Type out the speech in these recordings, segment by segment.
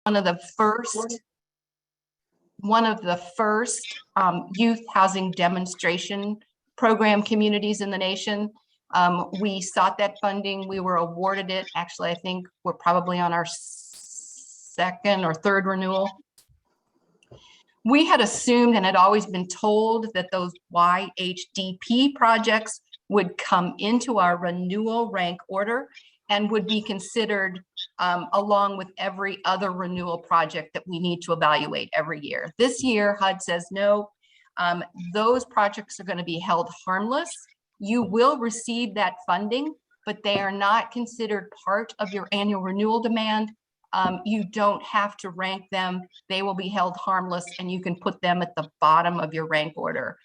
one of the first youth housing demonstration program communities in the nation. We sought that funding. We were awarded it. Actually, I think we're probably on our second or third renewal. We had assumed and had always been told that those YHDP projects would come into our renewal rank order and would be considered along with every other renewal project that we need to evaluate every year. This year, HUD says, no, those projects are going to be held harmless. You will receive that funding, but they are not considered part of your annual renewal demand. You don't have to rank them. They will be held harmless, and you can put them at the bottom of your rank order.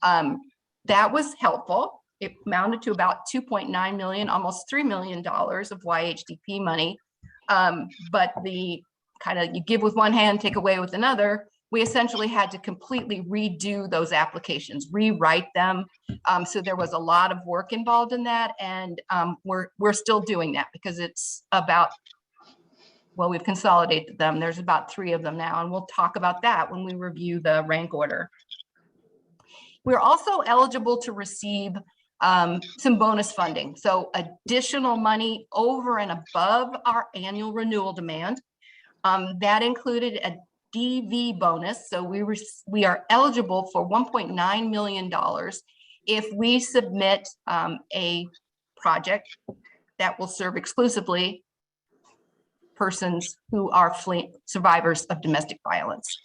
That was helpful. It amounted to about $2.9 million, almost $3 million of YHDP money. But the kind of, you give with one hand, take away with another, we essentially had to completely redo those applications, rewrite them. So there was a lot of work involved in that. And we're still doing that because it's about, well, we've consolidated them. There's about 3 of them now, and we'll talk about that when we review the rank order. We're also eligible to receive some bonus funding. So additional money over and above our annual renewal demand. That included a DV bonus. So we are eligible for $1.9 million if we submit a project that will serve exclusively persons who are survivors of domestic violence.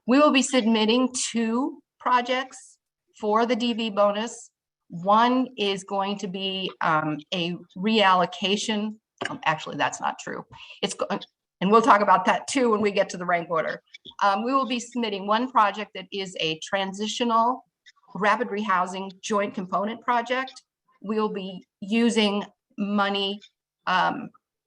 We will be submitting 2 projects for the DV bonus. One is going to be a reallocation. Actually, that's not true. And we'll talk about that too when we get to the rank order. We will be submitting one project that is a transitional rapid rehousing joint component project. We'll be using money.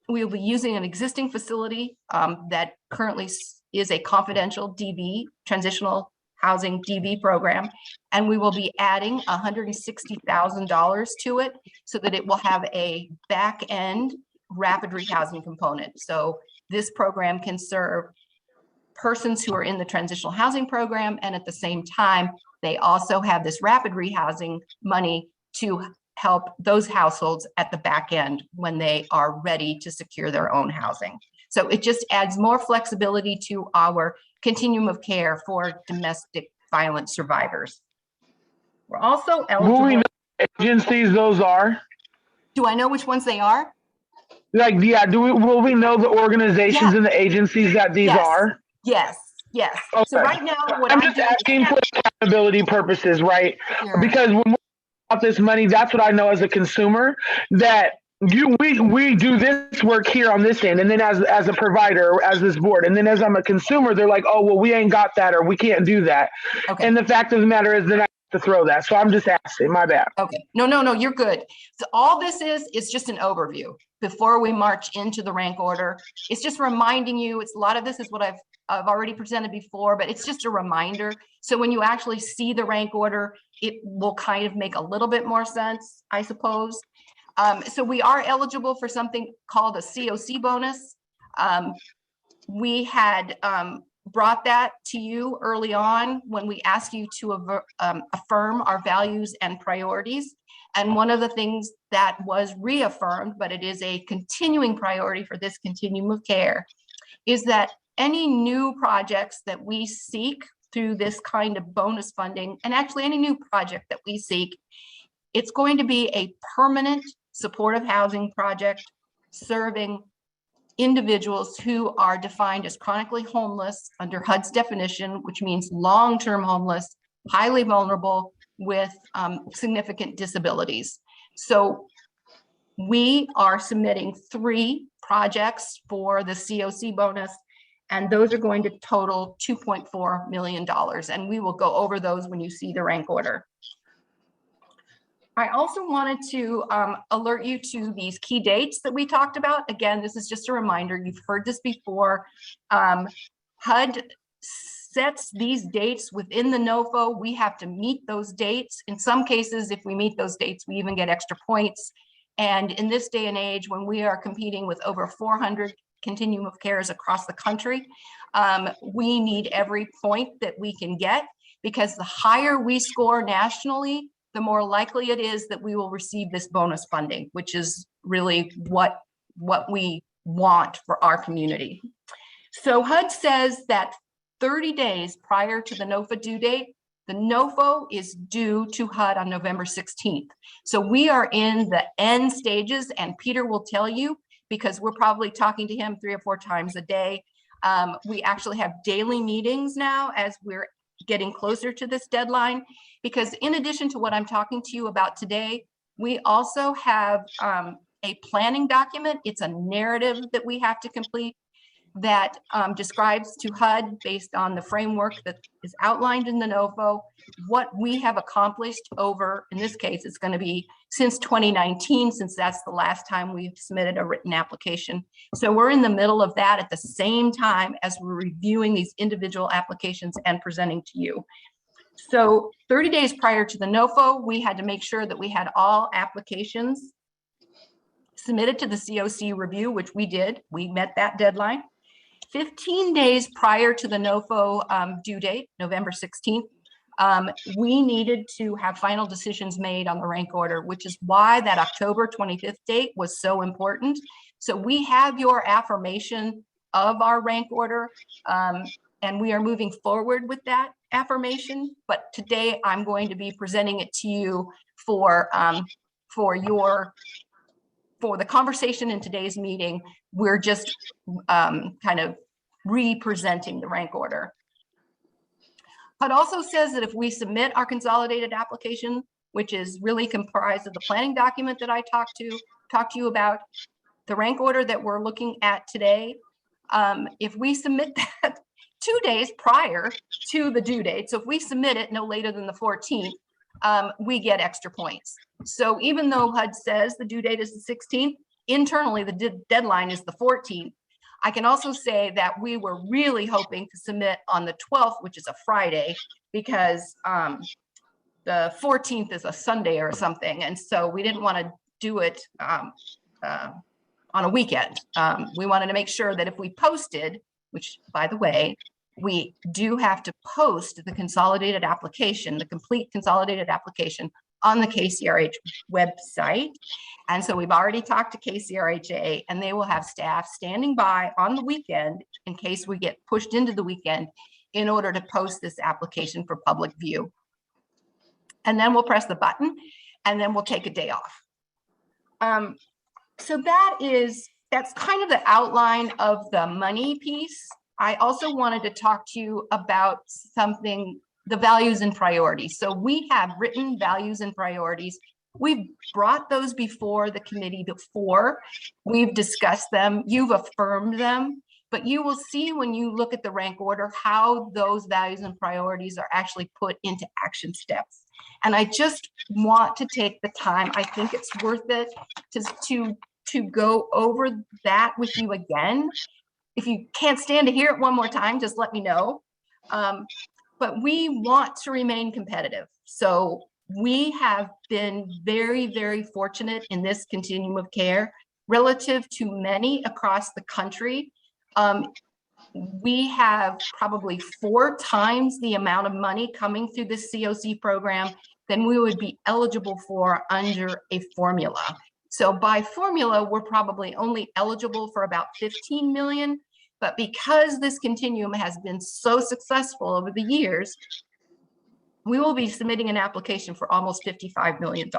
We'll be using an existing facility that currently is a confidential DV, transitional housing DV program, and we will be adding $160,000 to it so that it will have a back end rapid rehousing component. So this program can serve persons who are in the transitional housing program, and at the same time, they also have this rapid rehousing money to help those households at the back end when they are ready to secure their own housing. So it just adds more flexibility to our continuum of care for domestic violence survivors. We're also eligible. Will we know what agencies those are? Do I know which ones they are? Like, yeah, will we know the organizations and the agencies that these are? Yes. Okay. So right now, what I'm just asking for accountability purposes, right? Sure. Because when we're about this money, that's what I know as a consumer, that we do this work here on this end, and then as a provider, as this board, and then as I'm a consumer, they're like, oh, well, we ain't got that, or we can't do that. Okay. And the fact of the matter is that I have to throw that. So I'm just asking, my bad. Okay. No, you're good. So all this is just an overview before we march into the rank order. It's just reminding you, a lot of this is what I've already presented before, but it's just a reminder. So when you actually see the rank order, it will kind of make a little bit more sense, I suppose. So we are eligible for something called a CoC bonus. We had brought that to you early on when we asked you to affirm our values and priorities. And one of the things that was reaffirmed, but it is a continuing priority for this continuum of care, is that any new projects that we seek through this kind of bonus funding, and actually any new project that we seek, it's going to be a permanent supportive housing project serving individuals who are defined as chronically homeless under HUD's definition, which means long-term homeless, highly vulnerable with significant disabilities. So we are submitting 3 projects for the CoC bonus, and those are going to total $2.4 million. And we will go over those when you see the rank order. I also wanted to alert you to these key dates that we talked about. Again, this is just a reminder. You've heard this before. HUD sets these dates within the NOFO. We have to meet those dates. In some cases, if we meet those dates, we even get extra points. And in this day and age, when we are competing with over 400 continuum of care is across the country. We need every point that we can get, because the higher we score nationally, the more likely it is that we will receive this bonus funding, which is really what we want for our community. So HUD says that 30 days prior to the NOFA due date, the NOFO is due to HUD on November 16th. So we are in the end stages, and Peter will tell you, because we're probably talking to him 3 or 4 times a day. We actually have daily meetings now as we're getting closer to this deadline, because in addition to what I'm talking to you about today, we also have a planning document. It's a narrative that we have to complete that describes to HUD, based on the framework that is outlined in the NOFO, what we have accomplished over, in this case, it's going to be since 2019, since that's the last time we've submitted a written application. So we're in the middle of that at the same time as we're reviewing these individual applications and presenting to you. So 30 days prior to the NOFO, we had to make sure that we had all applications submitted to the CoC review, which we did. We met that deadline. 15 days prior to the NOFO due date, November 16th, we needed to have final decisions made on the rank order, which is why that October 25th date was so important. So we have your affirmation of our rank order, and we are moving forward with that affirmation. But today I'm going to be presenting it to you for the conversation in today's meeting. We're just kind of re-presenting the rank order. HUD also says that if we submit our consolidated application, which is really comprised of the planning document that I talked to you about, the rank order that we're looking at today, if we submit that 2 days prior to the due date, so if we submit it no later than the 14th, we get extra points. So even though HUD says the due date is the 16th, internally the deadline is the 14th. I can also say that we were really hoping to submit on the 12th, which is a Friday, because the 14th is a Sunday or something. And so we didn't want to do it on a weekend. We wanted to make sure that if we posted, which by the way, we do have to post the consolidated application, the complete consolidated application on the KCRH website. And so we've already talked to KCRHA, and they will have staff standing by on the weekend in case we get pushed into the weekend in order to post this application for public view. And then we'll press the button, and then we'll take a day off. So that's kind of the outline of the money piece. I also wanted to talk to you about something, the values and priorities. So we have written values and priorities. We've brought those before the committee before. We've discussed them. You've affirmed them. But you will see when you look at the rank order how those values and priorities are actually put into action steps. And I just want to take the time, I think it's worth it to go over that with you again. If you can't stand to hear it one more time, just let me know. But we want to remain competitive. So we have been very, very fortunate in this continuum of care relative to many across the country. We have probably 4 times the amount of money coming through this CoC program than we would be eligible for under a formula. So by formula, we're probably only eligible for about 15 million. But because this continuum has been so successful over the years, we will be submitting an application for almost $55 million.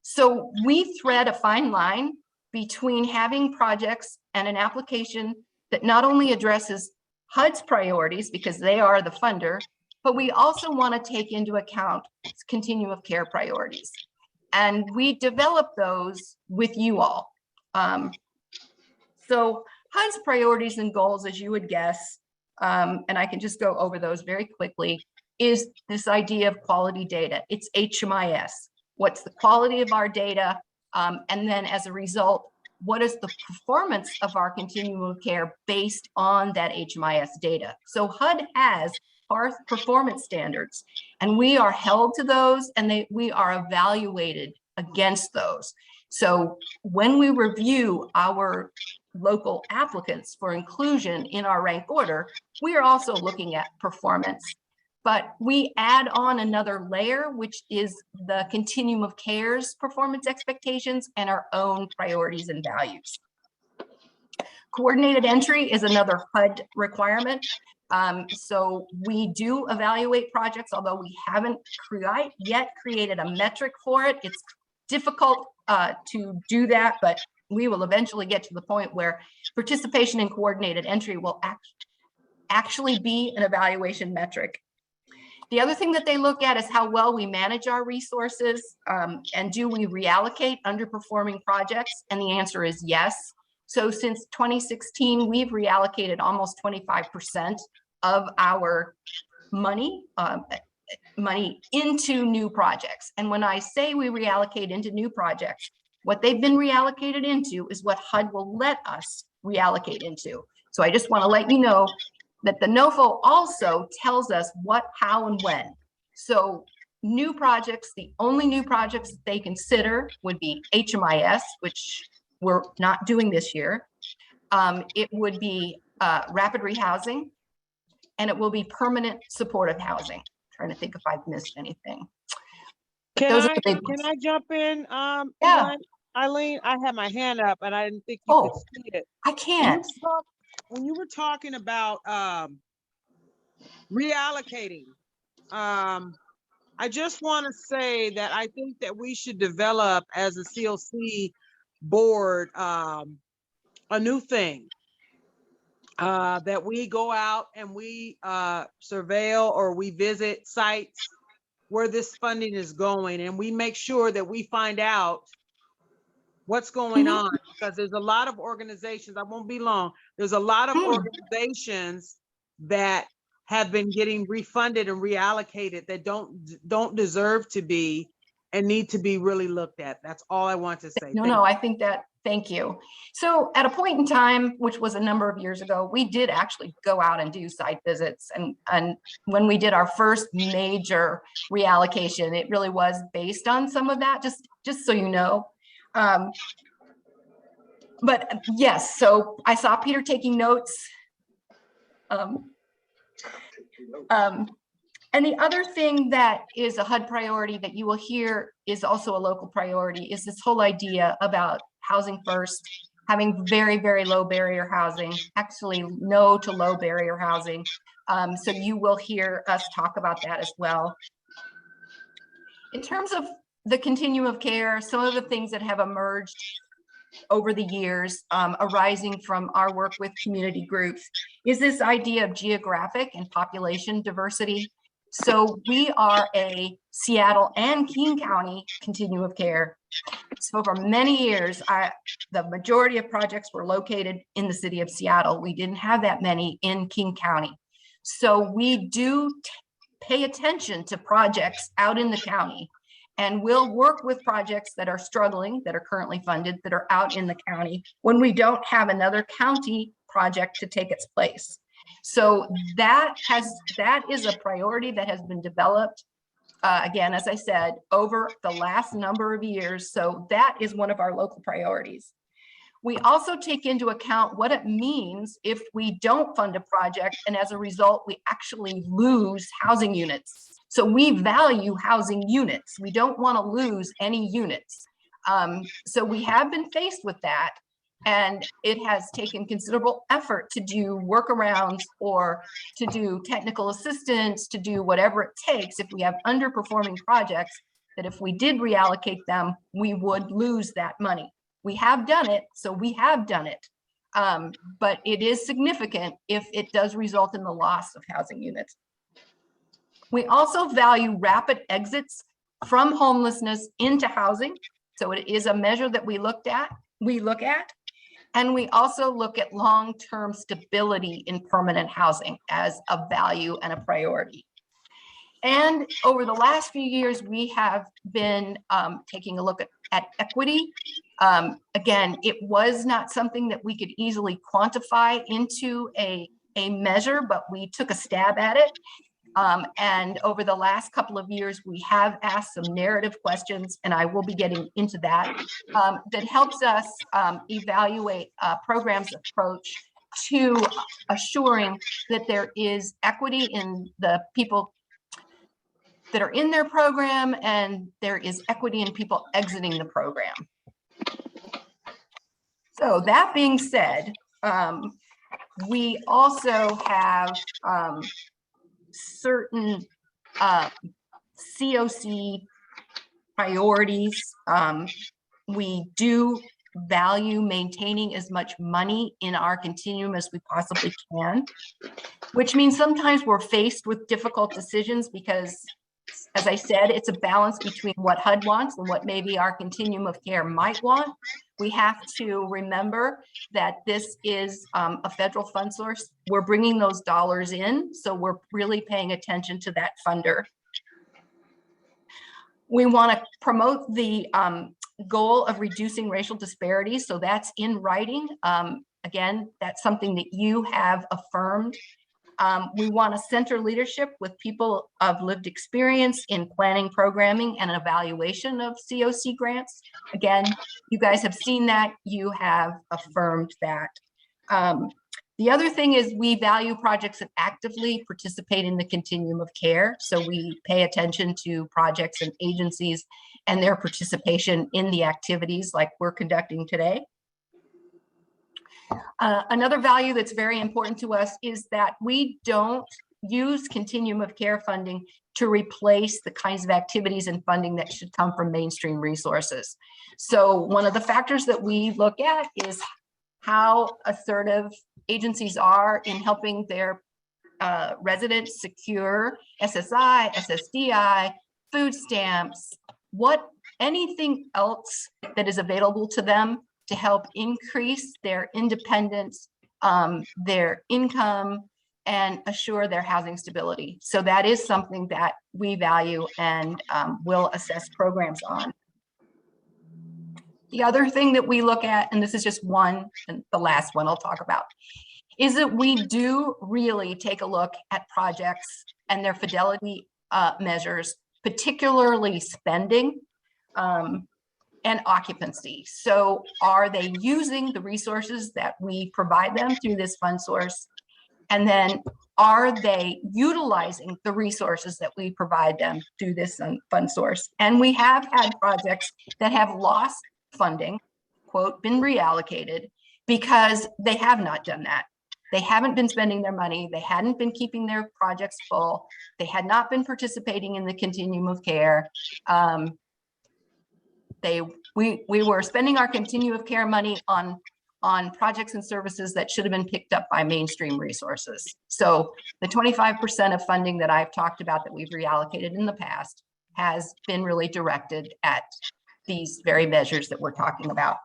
So we thread a fine line between having projects and an application that not only addresses HUD's priorities, because they are the funder, but we also want to take into account continuum of care priorities. And we develop those with you all. So HUD's priorities and goals, as you would guess, and I can just go over those very quickly, is this idea of quality data. It's HMIS. What's the quality of our data? And then as a result, what is the performance of our continuum of care based on that HMIS data? So HUD has our performance standards, and we are held to those, and we are evaluated against those. So when we review our local applicants for inclusion in our rank order, we are also looking at performance. But we add on another layer, which is the Continuum of Care's performance expectations and our own priorities and values. Coordinated entry is another HUD requirement. So we do evaluate projects, although we haven't yet created a metric for it. It's difficult to do that, but we will eventually get to the point where participation in coordinated entry will actually be an evaluation metric. The other thing that they look at is how well we manage our resources, and do we reallocate underperforming projects? And the answer is yes. So since 2016, we've reallocated almost 25% of our money into new projects. And when I say we reallocate into new projects, what they've been reallocated into is what HUD will let us reallocate into. So I just want to let you know that the NOFO also tells us what, how, and when. So new projects, the only new projects that they consider would be HMIS, which we're not doing this year. It would be rapid rehousing, and it will be permanent supportive housing. I'm trying to think if I've missed anything. Can Those are the big can ones. I jump in? Yeah. Eileen, I had my hand up and I didn't think you could see it. I can't. When you were talking about reallocating, I just want to say that I think that we should develop as a COC board a new thing, that we go out and we surveil or we visit sites where this funding is going, and we make sure that we find out what's going on, because there's a lot of organizations, I won't be long, there's a lot of organizations that have been getting refunded and reallocated that don't deserve to be and need to be really looked at. That's all I want to say. No, I think that, thank you. So at a point in time, which was a number of years ago, we did actually go out and do site visits. And when we did our first major reallocation, it really was based on some of that, just so you know. But yes, so I saw Peter taking notes. And the other thing that is a HUD priority that you will hear is also a local priority is this whole idea about housing first, having very, very low barrier housing, actually no to low barrier housing. So you will hear us talk about that as well. In terms of the continuum of care, some of the things that have emerged over the years arising from our work with community groups is this idea of geographic and population diversity. So we are a Seattle and King County continuum of care. So for many years, the majority of projects were located in the city of Seattle. We didn't have that many in King County. So we do pay attention to projects out in the county, and we'll work with projects that are struggling, that are currently funded, that are out in the county when we don't have another county project to take its place. So that is a priority that has been developed, again, as I said, over the last number of years. So that is one of our local priorities. We also take into account what it means if we don't fund a project, and as a result, we actually lose housing units. So we value housing units. We don't want to lose any units. So we have been faced with that. And it has taken considerable effort to do workarounds or to do technical assistance, to do whatever it takes if we have underperforming projects, that if we did reallocate them, we would lose that money. We have done it, so we have done it. But it is significant if it does result in the loss of housing units. We also value rapid exits from homelessness into housing. So it is a measure that we look at. And we also look at long-term stability in permanent housing as a value and a priority. And over the last few years, we have been taking a look at equity. Again, it was not something that we could easily quantify into a measure, but we took a stab at it. And over the last couple of years, we have asked some narrative questions, and I will be getting into that, that helps us evaluate programs' approach to assuring that there is equity in the people that are in their program, and there is equity in people exiting the program. So that being said, we also have certain CoC priorities. We do value maintaining as much money in our continuum as we possibly can, which means sometimes we're faced with difficult decisions because, as I said, it's a balance between what HUD wants and what maybe our continuum of care might want. We have to remember that this is a federal fund source. We're bringing those dollars in, so we're really paying attention to that funder. We want to promote the goal of reducing racial disparities, so that's in writing. Again, that's something that you have affirmed. We want to center leadership with people of lived experience in planning, programming, and evaluation of CoC grants. Again, you guys have seen that, you have affirmed that. The other thing is we value projects that actively participate in the continuum of care. So we pay attention to projects and agencies and their participation in the activities like we're conducting today. Another value that's very important to us is that we don't use continuum of care funding to replace the kinds of activities and funding that should come from mainstream resources. So one of the factors that we look at is how assertive agencies are in helping their residents secure SSI, SSDI, food stamps, anything else that is available to them to help increase their independence, their income, and assure their housing stability. So that is something that we value and will assess programs on. The other thing that we look at, and this is just one, and the last one I'll talk about, is that we do really take a look at projects and their fidelity measures, particularly spending and occupancy. So are they using the resources that we provide them through this fund source? And then are they utilizing the resources that we provide them through this fund source? And we have had projects that have lost funding, quote, been reallocated because they have not done that. They haven't been spending their money. They hadn't been keeping their projects full. They had not been participating in the continuum of care. We were spending our continuum of care money on projects and services that should have been picked up by mainstream resources. So the 25% of funding that I've talked about that we've reallocated in the past has been really directed at these very measures that we're talking about.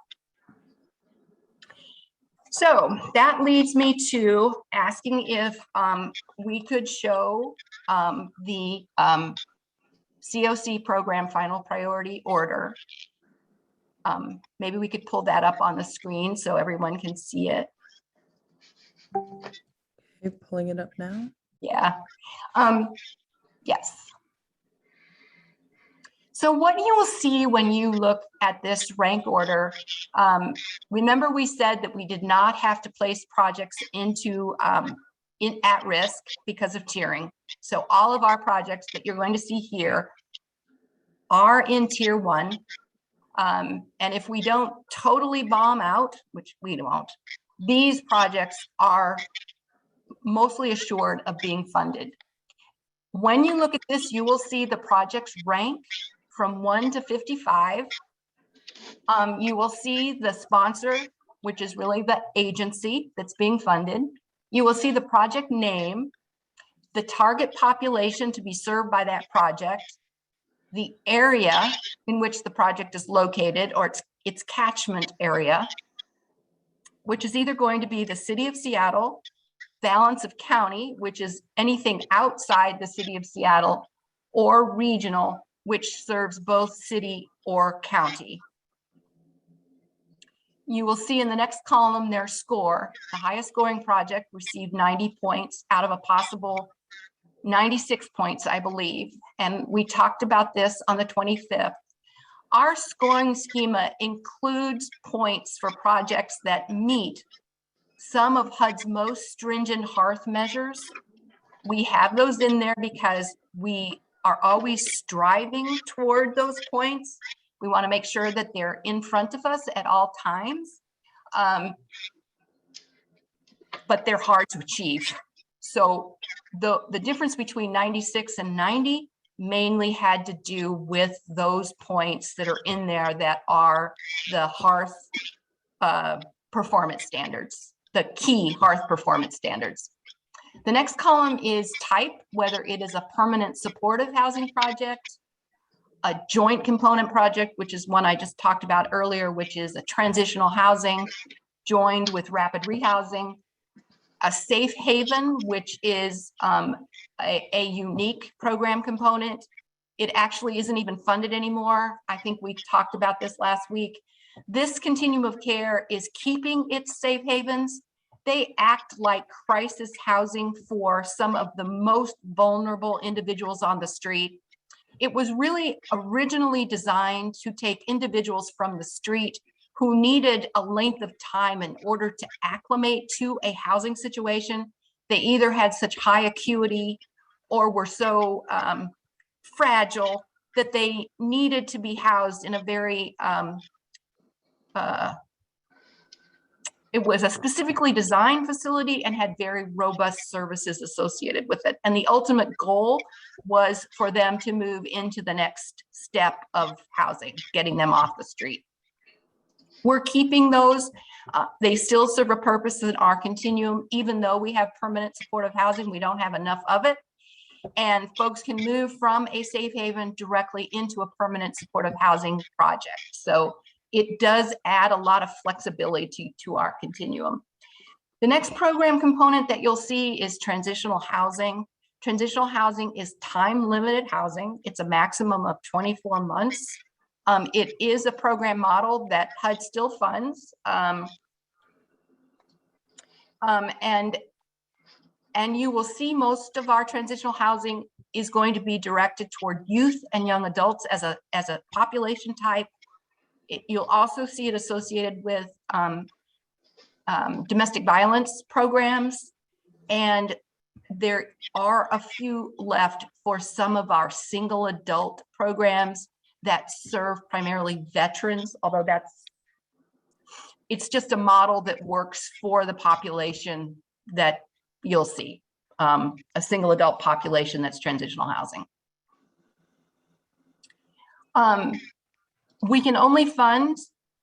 So that leads me to asking if we could show the CoC program final priority order. Maybe we could pull that up on the screen so everyone can see it. You're pulling it up now? Yeah. Yes. So what you will see when you look at this rank order, remember we said that we did not have to place projects into at risk because of tiering. So all of our projects that you're going to see here are in tier 1. And if we don't totally bomb out, which we won't, these projects are mostly assured of being funded. When you look at this, you will see the projects rank from 1 to 55. You will see the sponsor, which is really the agency that's being funded. You will see the project name, the target population to be served by that project, the area in which the project is located, or its catchment area, which is either going to be the city of Seattle, balance of county, which is anything outside the city of Seattle, or regional, which serves both city or county. You will see in the next column their score. The highest scoring project received 90 points out of a possible 96 points, I believe. And we talked about this on the 25th. Our scoring schema includes points for projects that meet some of HUD's most stringent hearth measures. We have those in there because we are always striving toward those points. We want to make sure that they're in front of us at all times, but they're hard to achieve. So the difference between 96 and 90 mainly had to do with those points that are in there that are the hearth performance standards, the key hearth performance standards. The next column is type, whether it is a permanent supportive housing project, a joint component project, which is one I just talked about earlier, which is a transitional housing joined with rapid rehousing, a safe haven, which is a unique program component. It actually isn't even funded anymore. I think we talked about this last week. This continuum of care is keeping its safe havens. They act like crisis housing for some of the most vulnerable individuals on the street. It was really originally designed to take individuals from the street who needed a length of time in order to acclimate to a housing situation. They either had such high acuity or were so fragile that they needed to be housed in a very, it was a specifically designed facility and had very robust services associated with it. And the ultimate goal was for them to move into the next step of housing, getting them off the street. We're keeping those. They still serve a purpose in our continuum, even though we have permanent supportive housing, we don't have enough of it. And folks can move from a safe haven directly into a permanent supportive housing project. So it does add a lot of flexibility to our continuum. The next program component that you'll see is transitional housing. Transitional housing is time-limited housing. It's a maximum of 24 months. It is a program model that HUD still funds. And you will see most of our transitional housing is going to be directed toward youth and young adults as a population type. You'll also see it associated with domestic violence programs, and there are a few left for some of our single adult programs that serve primarily veterans, although it's just a model that works for the population that you'll see, a single adult population that's transitional housing. We can only fund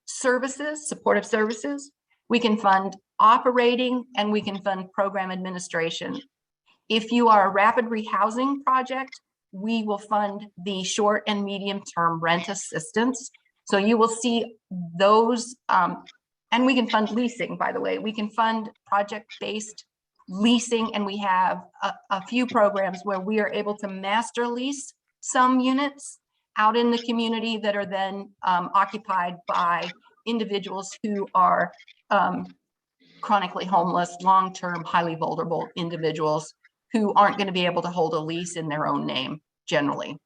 services, supportive services. We can fund operating, and we can fund program administration. If you are a rapid rehousing project, we will fund the short and medium term rent assistance. So you will see those, and we can fund leasing, by the way. We can fund project-based leasing, and we have a few programs where we are able to master lease some units out in the community that are then occupied by individuals who are chronically homeless, long-term, highly vulnerable individuals who aren't going to be able to hold a lease in their own name generally.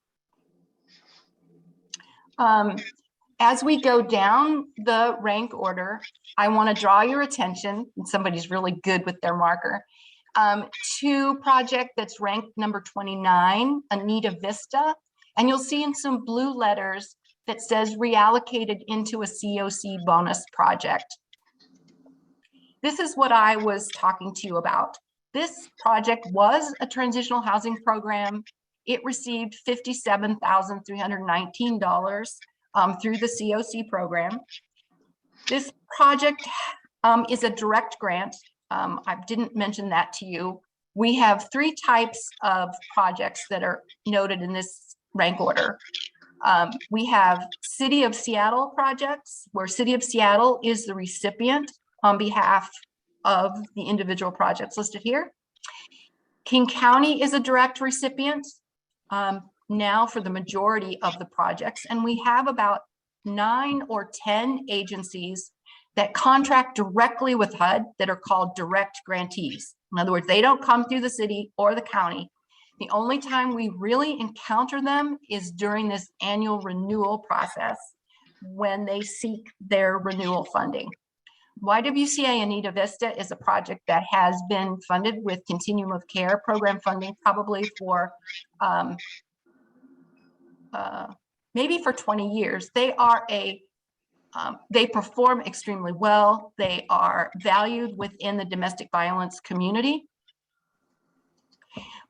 As we go down the rank order, I want to draw your attention, and somebody's really good with their marker, to project that's ranked number 29, Anita Vista. And you'll see in some blue letters that says reallocated into a CoC bonus project. This is what I was talking to you about. This project was a transitional housing program. It received $57,319 through the CoC program. This project is a direct grant. I didn't mention that to you. We have three types of projects that are noted in this rank order. We have City of Seattle projects, where City of Seattle is the recipient on behalf of the individual projects listed here. King County is a direct recipient now for the majority of the projects, and we have about 9 or 10 agencies that contract directly with HUD that are called direct grantees. In other words, they don't come through the city or the county. The only time we really encounter them is during this annual renewal process when they seek their renewal funding. YWCA Anita Vista is a project that has been funded with Continuum of Care program funding probably for maybe for 20 years. They are they perform extremely well. They are valued within the domestic violence community.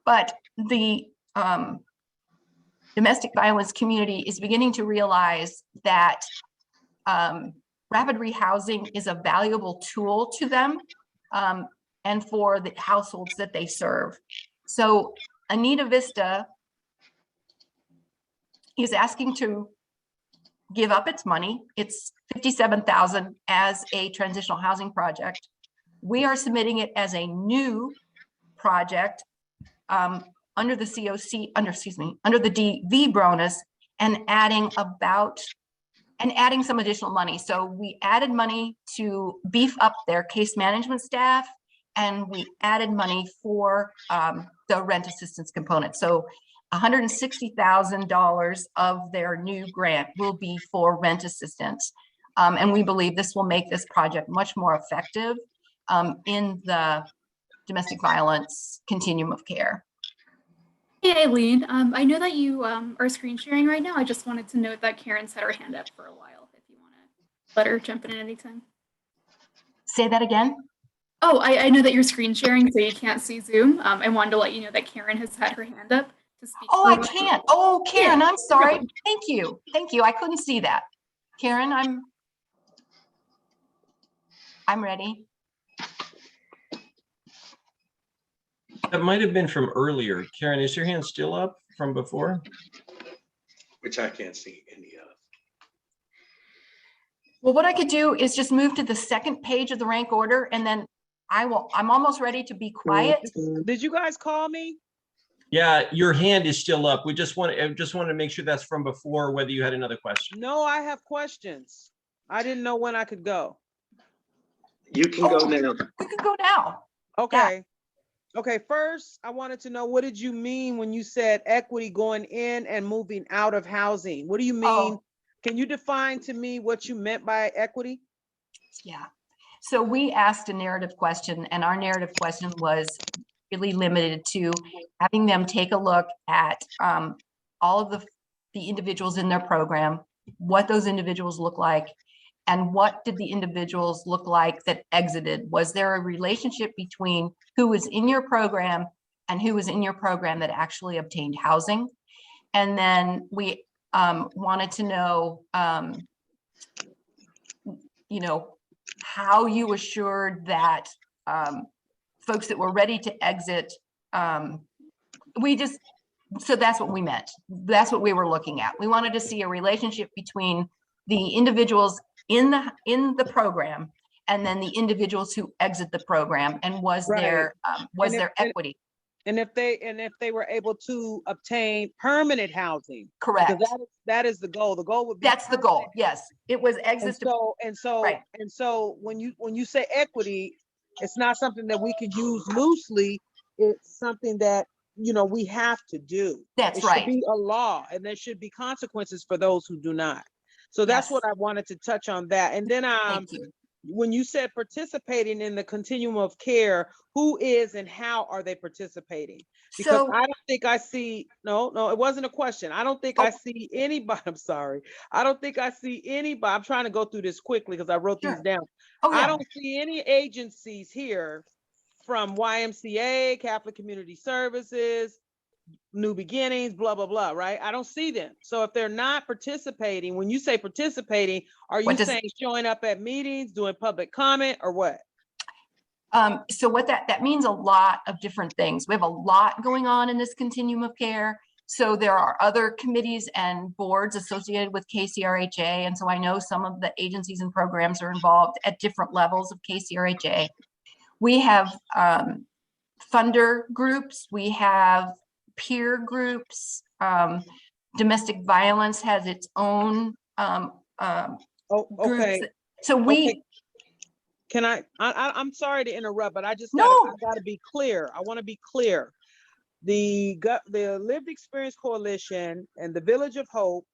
But the domestic violence community is beginning to realize that rapid rehousing is a valuable tool to them and for the households that they serve. So Anita Vista is asking to give up its money. It's $57,000 as a transitional housing project. We are submitting it as a new project under the CoC, under the DV bonus, and adding some additional money. So we added money to beef up their case management staff, and we added money for the rent assistance component. So $160,000 of their new grant will be for rent assistance. And we believe this will make this project much more effective in the domestic violence continuum of care. Hey, Eileen, I know that you are screen sharing right now. I just wanted to note that Karen's had her hand up for a while, if you want to let her jump in at any time. Say that again? Oh, I know that you're screen sharing, so you can't see Zoom. I wanted to let you know that Karen has had her hand up to speak. Oh, I can't. Oh, Karen, Yeah. I'm sorry. Thank you. Thank you. I couldn't see that. Karen, I'm ready. That might have been from earlier. Karen, is your hand still up from before? Which I can't see any of. Well, what I could do is just move to the second page of the rank order, and then I'm almost ready to be quiet. Did you guys call me? Yeah, your hand is still up. I just wanted to make sure that's from before, whether you had another question. No, I have questions. I didn't know when I could go. You can go now. We can go now. Okay. Okay, first, I wanted to know, what did you mean when you said equity going in and moving out of housing? What do you mean? Oh. Can you define to me what you meant by equity? Yeah. So we asked a narrative question, and our narrative question was really limited to having them take a look at all of the individuals in their program, what those individuals look like, and what did the individuals look like that exited? Was there a relationship between who was in your program and who was in your program that actually obtained housing? And then we wanted to know, how you assured that folks that were ready to exit, so that's what we meant. That's what we were looking at. We wanted to see a relationship between the individuals in the program and then the individuals who exit the program, and was there equity? And if they were able to obtain permanent housing. Correct. Because that is the goal. The goal would be. That's the goal. Yes, it was exit. And so Right. when you say equity, it's not something that we could use loosely. It's something that we have to do. That's it right. Should be a law, and there should be consequences for those who do not. So that's Yes. what I wanted to touch on that. And then Thank you. when you said participating in the continuum of care, who is and how are they participating? Because So I don't think I see, no, it wasn't a question. I don't think I see anybody, I'm sorry. I don't think I see anybody, I'm trying to go through this quickly because I wrote these Sure. down. oh I yeah, don't see any agencies here from YMCA, Catholic Community Services, New Beginnings, blah, blah, blah, right? I don't see them. So if they're not participating, when you say participating, are you saying showing up at meetings, doing public comment, or what? So what that means a lot of different things. We have a lot going on in this continuum of care. So there are other committees and boards associated with KCRHA. And so I know some of the agencies and programs are involved at different levels of KCRHA. We have funder groups, we have peer groups, domestic violence has its own Okay. groups. So we, Can I'm sorry to interrupt, but I just No. gotta be clear. I want to be clear. the Lived Experience Coalition and the Village of Hope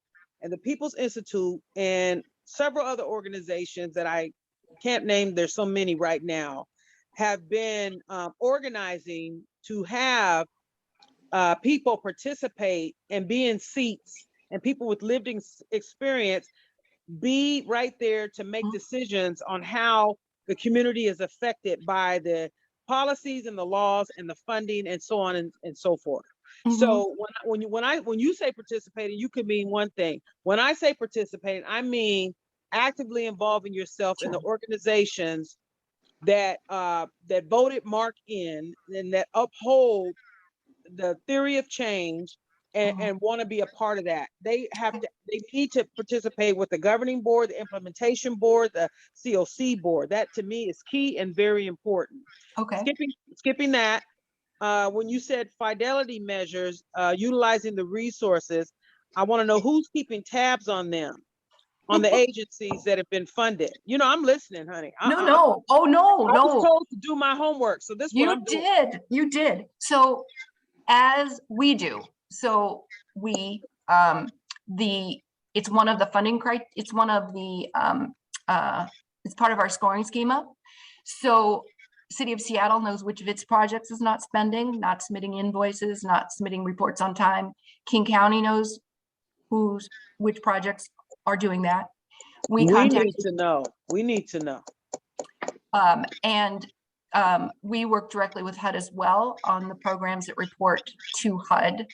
and the People's Institute and several other organizations that I can't name, there's so many right now, have been organizing to have people participate and be in seats, and people with lived experience be right there to make decisions on how the community is affected by the policies and the laws and the funding and so on and so forth. So when you say participating, you could mean one thing. When I say participating, I mean actively involving yourself in the organizations that that voted Mark in and that uphold the theory of change and want to be a part of that. They need to participate with the governing board, the implementation board, the CoC board. That to me is key and very important. Okay. Skipping that, when you said fidelity measures, utilizing the resources, I want to know who's keeping tabs on them, on the agencies that have been funded. You know, I'm listening, honey. No. Oh, no. I was told to do my homework, so this is what I'm doing. You did. So as we do, so we, it's one of the funding it's one of the, it's part of our scoring schema. So City of Seattle knows which of its projects is not spending, not submitting invoices, not submitting reports on time. King County knows which projects are doing that. We need to know. We need to know. We work directly with HUD as well on the programs that report to HUD.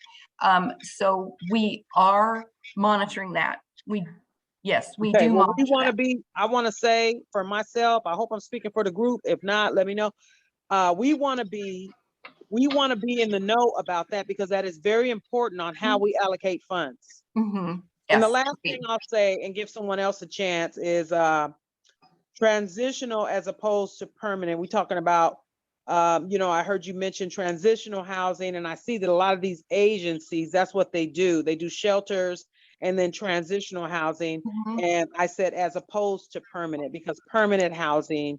So we are monitoring that. Yes, we do. Well, we want to be, I want to say for myself, I hope I'm speaking for the group. If not, let me know. We want to be in the know about that, because that is very important on how we allocate funds. Yes. And the last thing I'll say, and give someone else a chance, is transitional as opposed to permanent. We're talking about, you know, I heard you mention transitional housing, and I see that a lot of these agencies, that's what they do. They do shelters and then transitional housing. And I said, as opposed to permanent, because permanent housing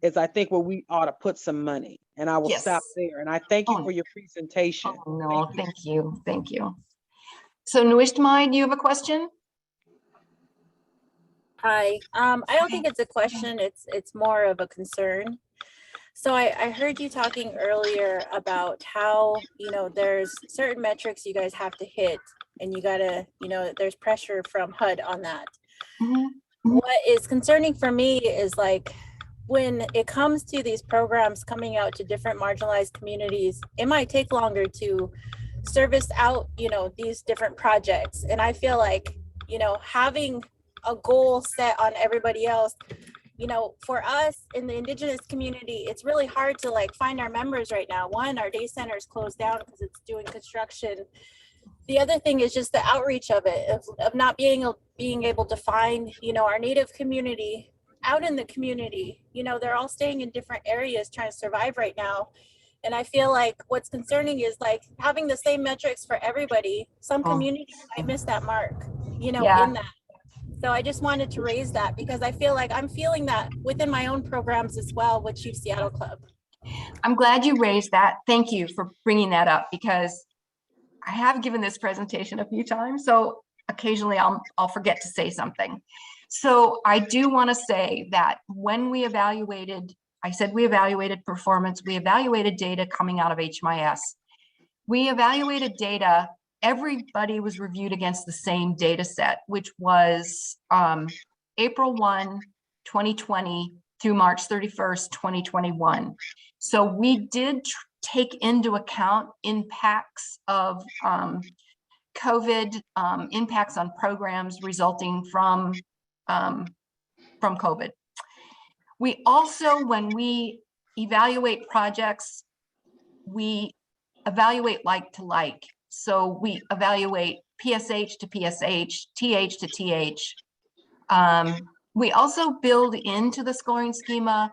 is, I think, where we ought to put some money. And I will stop there. And I thank you for your presentation. Oh, no, thank you. Thank you. So Nuishtamai, do you have a question? Hi, I don't think it's a question, it's more of a concern. So I heard you talking earlier about how, you know, there's certain metrics you guys have to hit, and you gotta, you know, there's pressure from HUD on that. What is concerning for me is, like, when it comes to these programs coming out to different marginalized communities, it might take longer to service out, you know, these different projects. And I feel like, you know, having a goal set on everybody else, you know, for us in the Indigenous community, it's really hard to, like, find our members right now. One, our day center is closed down because it's doing construction. The other thing is just the outreach of it, of not being able to find, you know, our Native community out in the community. You know, they're all staying in different areas trying to survive right now. And I feel like what's concerning is, like, having the same metrics for everybody. Some communities might miss that mark, you know, in that. So I just wanted to raise that, because I feel like I'm feeling that within my own programs as well with Chief Seattle Club. I'm glad you raised that. Thank you for bringing that up, because I have given this presentation a few times, so occasionally I'll forget to say something. So I do want to say that when we evaluated, I said we evaluated performance, we evaluated data coming out of HMIS. We evaluated data, everybody was reviewed against the same data set, which was April 1, 2020 through March 31st, 2021. So we did take into account impacts of COVID, impacts on programs resulting from COVID. We also, when we evaluate projects, we evaluate like to like. So we evaluate PSH to PSH, TH to TH. We also build into the scoring schema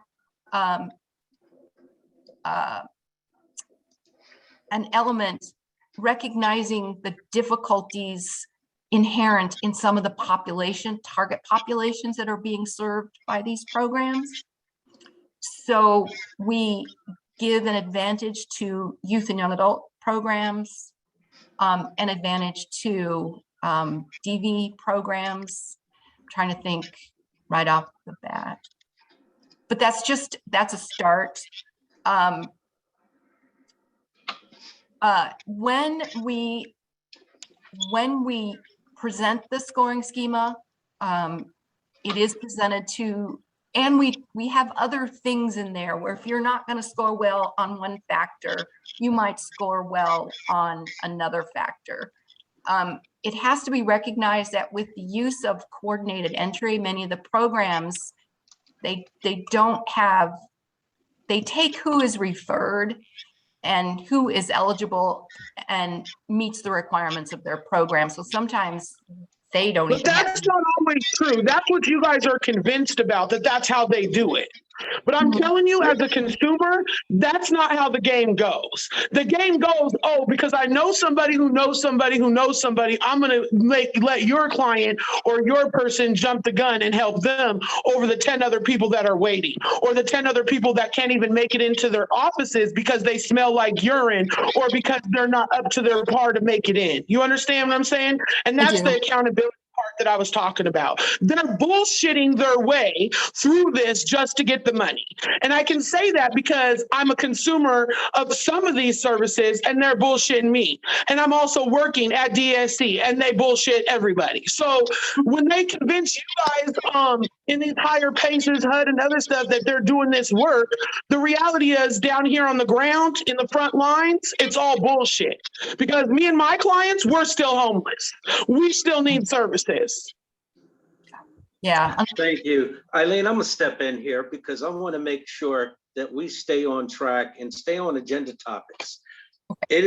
an element recognizing the difficulties inherent in some of the target populations that are being served by these programs. So we give an advantage to youth and young adult programs, an advantage to DV programs. I'm trying to think right off the bat, but that's a start. When we present the scoring schema, it is presented to, and we have other things in there where if you're not going to score well on one factor, you might score well on another factor. It has to be recognized that with the use of coordinated entry, many of the programs, they take who is referred and who is eligible and meets the requirements of their program. So sometimes they don't But even have. that's not always true. That's what you guys are convinced about, that's how they do it. But I'm telling you, as a consumer, that's not how the game goes. The game goes, oh, because I know somebody who knows somebody who knows somebody, I'm going to let your client or your person jump the gun and help them over the 10 other people that are waiting, or the 10 other people that can't even make it into their offices because they smell like urine or because they're not up to their par to make it in. You understand what I'm saying? And that's the accountability part that I was talking about. They're bullshitting their way through this just to get the money. And I can say that because I'm a consumer of some of these services and they're bullshitting me. And I'm also working at DSC and they bullshit everybody. So when they convince you guys in these higher paces, HUD and other stuff that they're doing this work, the reality is down here on the ground in the front lines, it's all bullshit. Because me and my clients, we're still homeless. We still need services. Yeah. Thank you. Eileen, I'm gonna step in here because I want to make sure that we stay on track and stay on agenda topics. It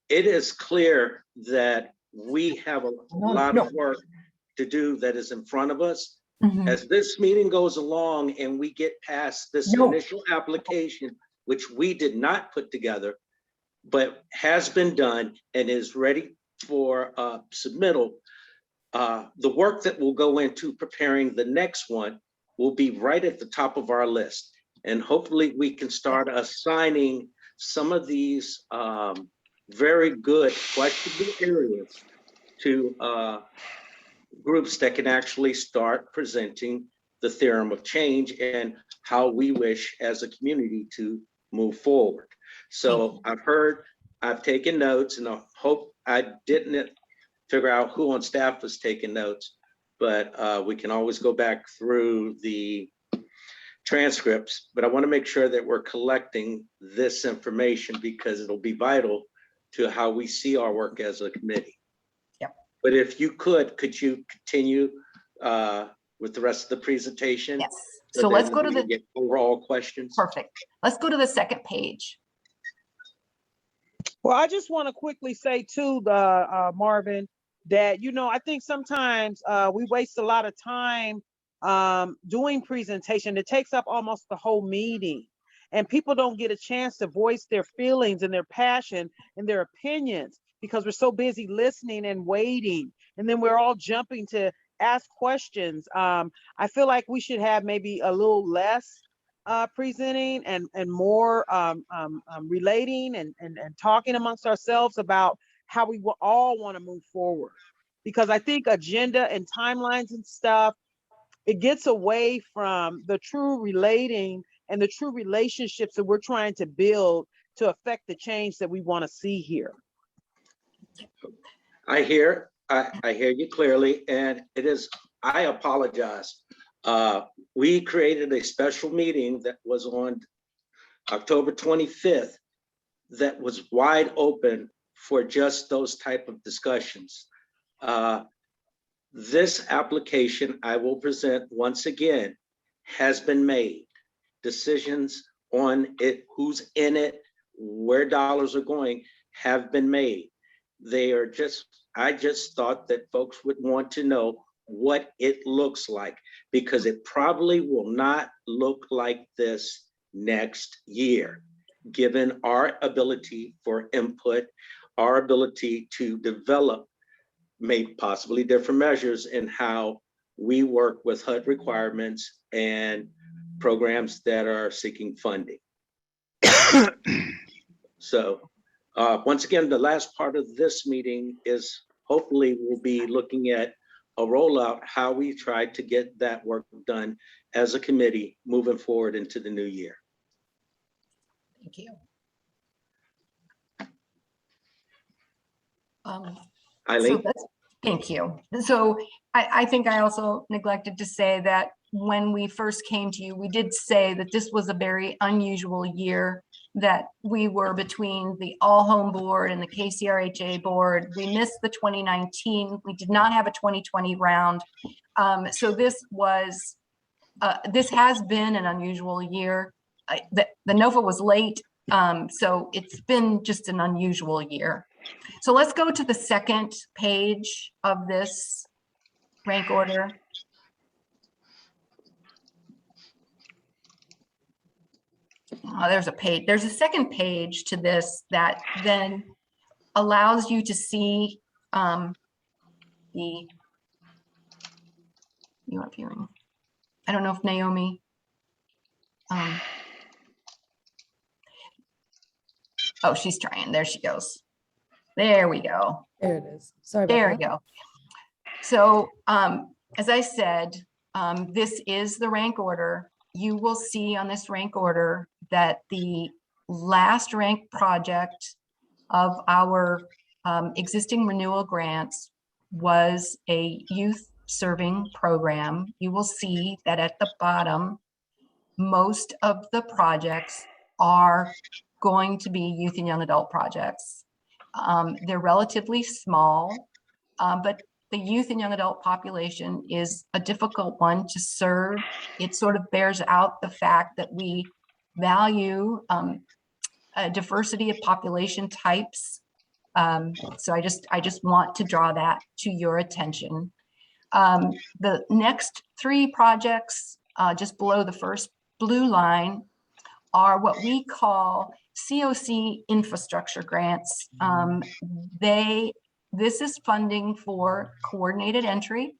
is clear that we have a lot of work to do that is in front of us. As this meeting goes along and we get past this initial application, which we did not put together, but has been done and is ready for submittal, the work that will go into preparing the next one will be right at the top of our list. And hopefully we can start assigning some of these very good questionable areas to groups that can actually start presenting the theorem of change and how we wish as a community to move forward. So I've taken notes, and I hope I didn't figure out who on staff was taking notes, but we can always go back through the transcripts. But I want to make sure that we're collecting this information because it'll be vital to how we see our work as a committee. Yep. But if you could you continue with the rest of the presentation? Yes. So let's go to the overall questions. Perfect. Let's go to the second page. Well, I just want to quickly say too, Marvin, that, I think sometimes we waste a lot of time doing presentation. It takes up almost the whole meeting, and people don't get a chance to voice their feelings and their passion and their opinions because we're so busy listening and waiting. And then we're all jumping to ask questions. I feel like we should have maybe a little less presenting and more relating and talking amongst ourselves about how we will all want to move forward. Because I think agenda and timelines and stuff, it gets away from the true relating and the true relationships that we're trying to build to affect the change that we want to see here. I hear you clearly, and I apologize. We created a special meeting that was on October 25th that was wide open for just those type of discussions. This application I will present once again has been made. Decisions on it, who's in it, where dollars are going have been made. I just thought that folks would want to know what it looks like, because it probably will not look like this next year, given our ability for input, our ability to develop maybe possibly different measures in how we work with HUD requirements and programs that are seeking funding. So once again, the last part of this meeting is hopefully we'll be looking at a rollout, how we try to get that work done as a committee moving forward into the new year. Thank you. Eileen? Thank you. So I think I also neglected to say that when we first came to you, we did say that this was a very unusual year, that we were between the All Home Board and the KCRHA Board. We missed the 2019. We did not have a 2020 round. So this has been an unusual year. The NOFA was late, so it's been just an unusual year. So let's go to the second page of this rank order. There's a page. There's a second page to this that then allows you to see the you are viewing. I don't know if Naomi. Oh, she's trying. There she goes. There we go. There it is. Sorry about There that. we go. So as I said, this is the rank order. You will see on this rank order that the last ranked project of our existing renewal grants was a youth serving program. You will see that at the bottom, most of the projects are going to be youth and young adult projects. They're relatively small, but the youth and young adult population is a difficult one to serve. It sort of bears out the fact that we value a diversity of population types. So I just want to draw that to your attention. The next three projects, just below the first blue line, are what we call CoC Infrastructure Grants. This is funding for coordinated entry.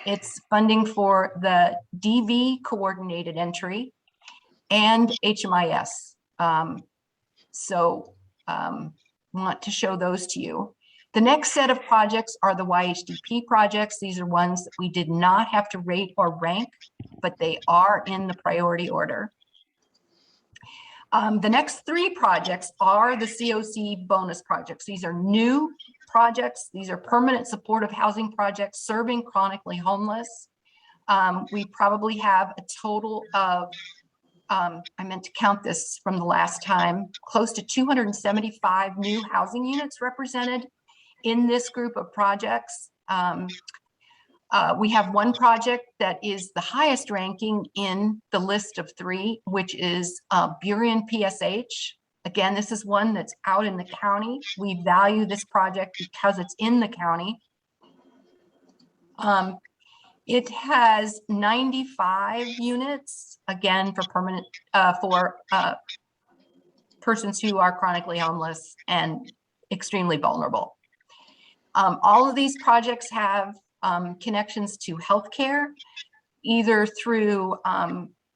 It's funding for the DV coordinated entry and HMIS. Want to show those to you. The next set of projects are the YHDP projects. These are ones that we did not have to rate or rank, but they are in the priority order. The next three projects are the CoC bonus projects. These are new projects. These are permanent supportive housing projects serving chronically homeless. We probably have a total of, I meant to count this from the last time, close to 275 new housing units represented in this group of projects. We have one project that is the highest ranking in the list of three, which is Burien PSH. Again, this is one that's out in the county. We value this project because it's in the county. It has 95 units, again, for permanent, persons who are chronically homeless and extremely vulnerable. All of these projects have connections to healthcare, either through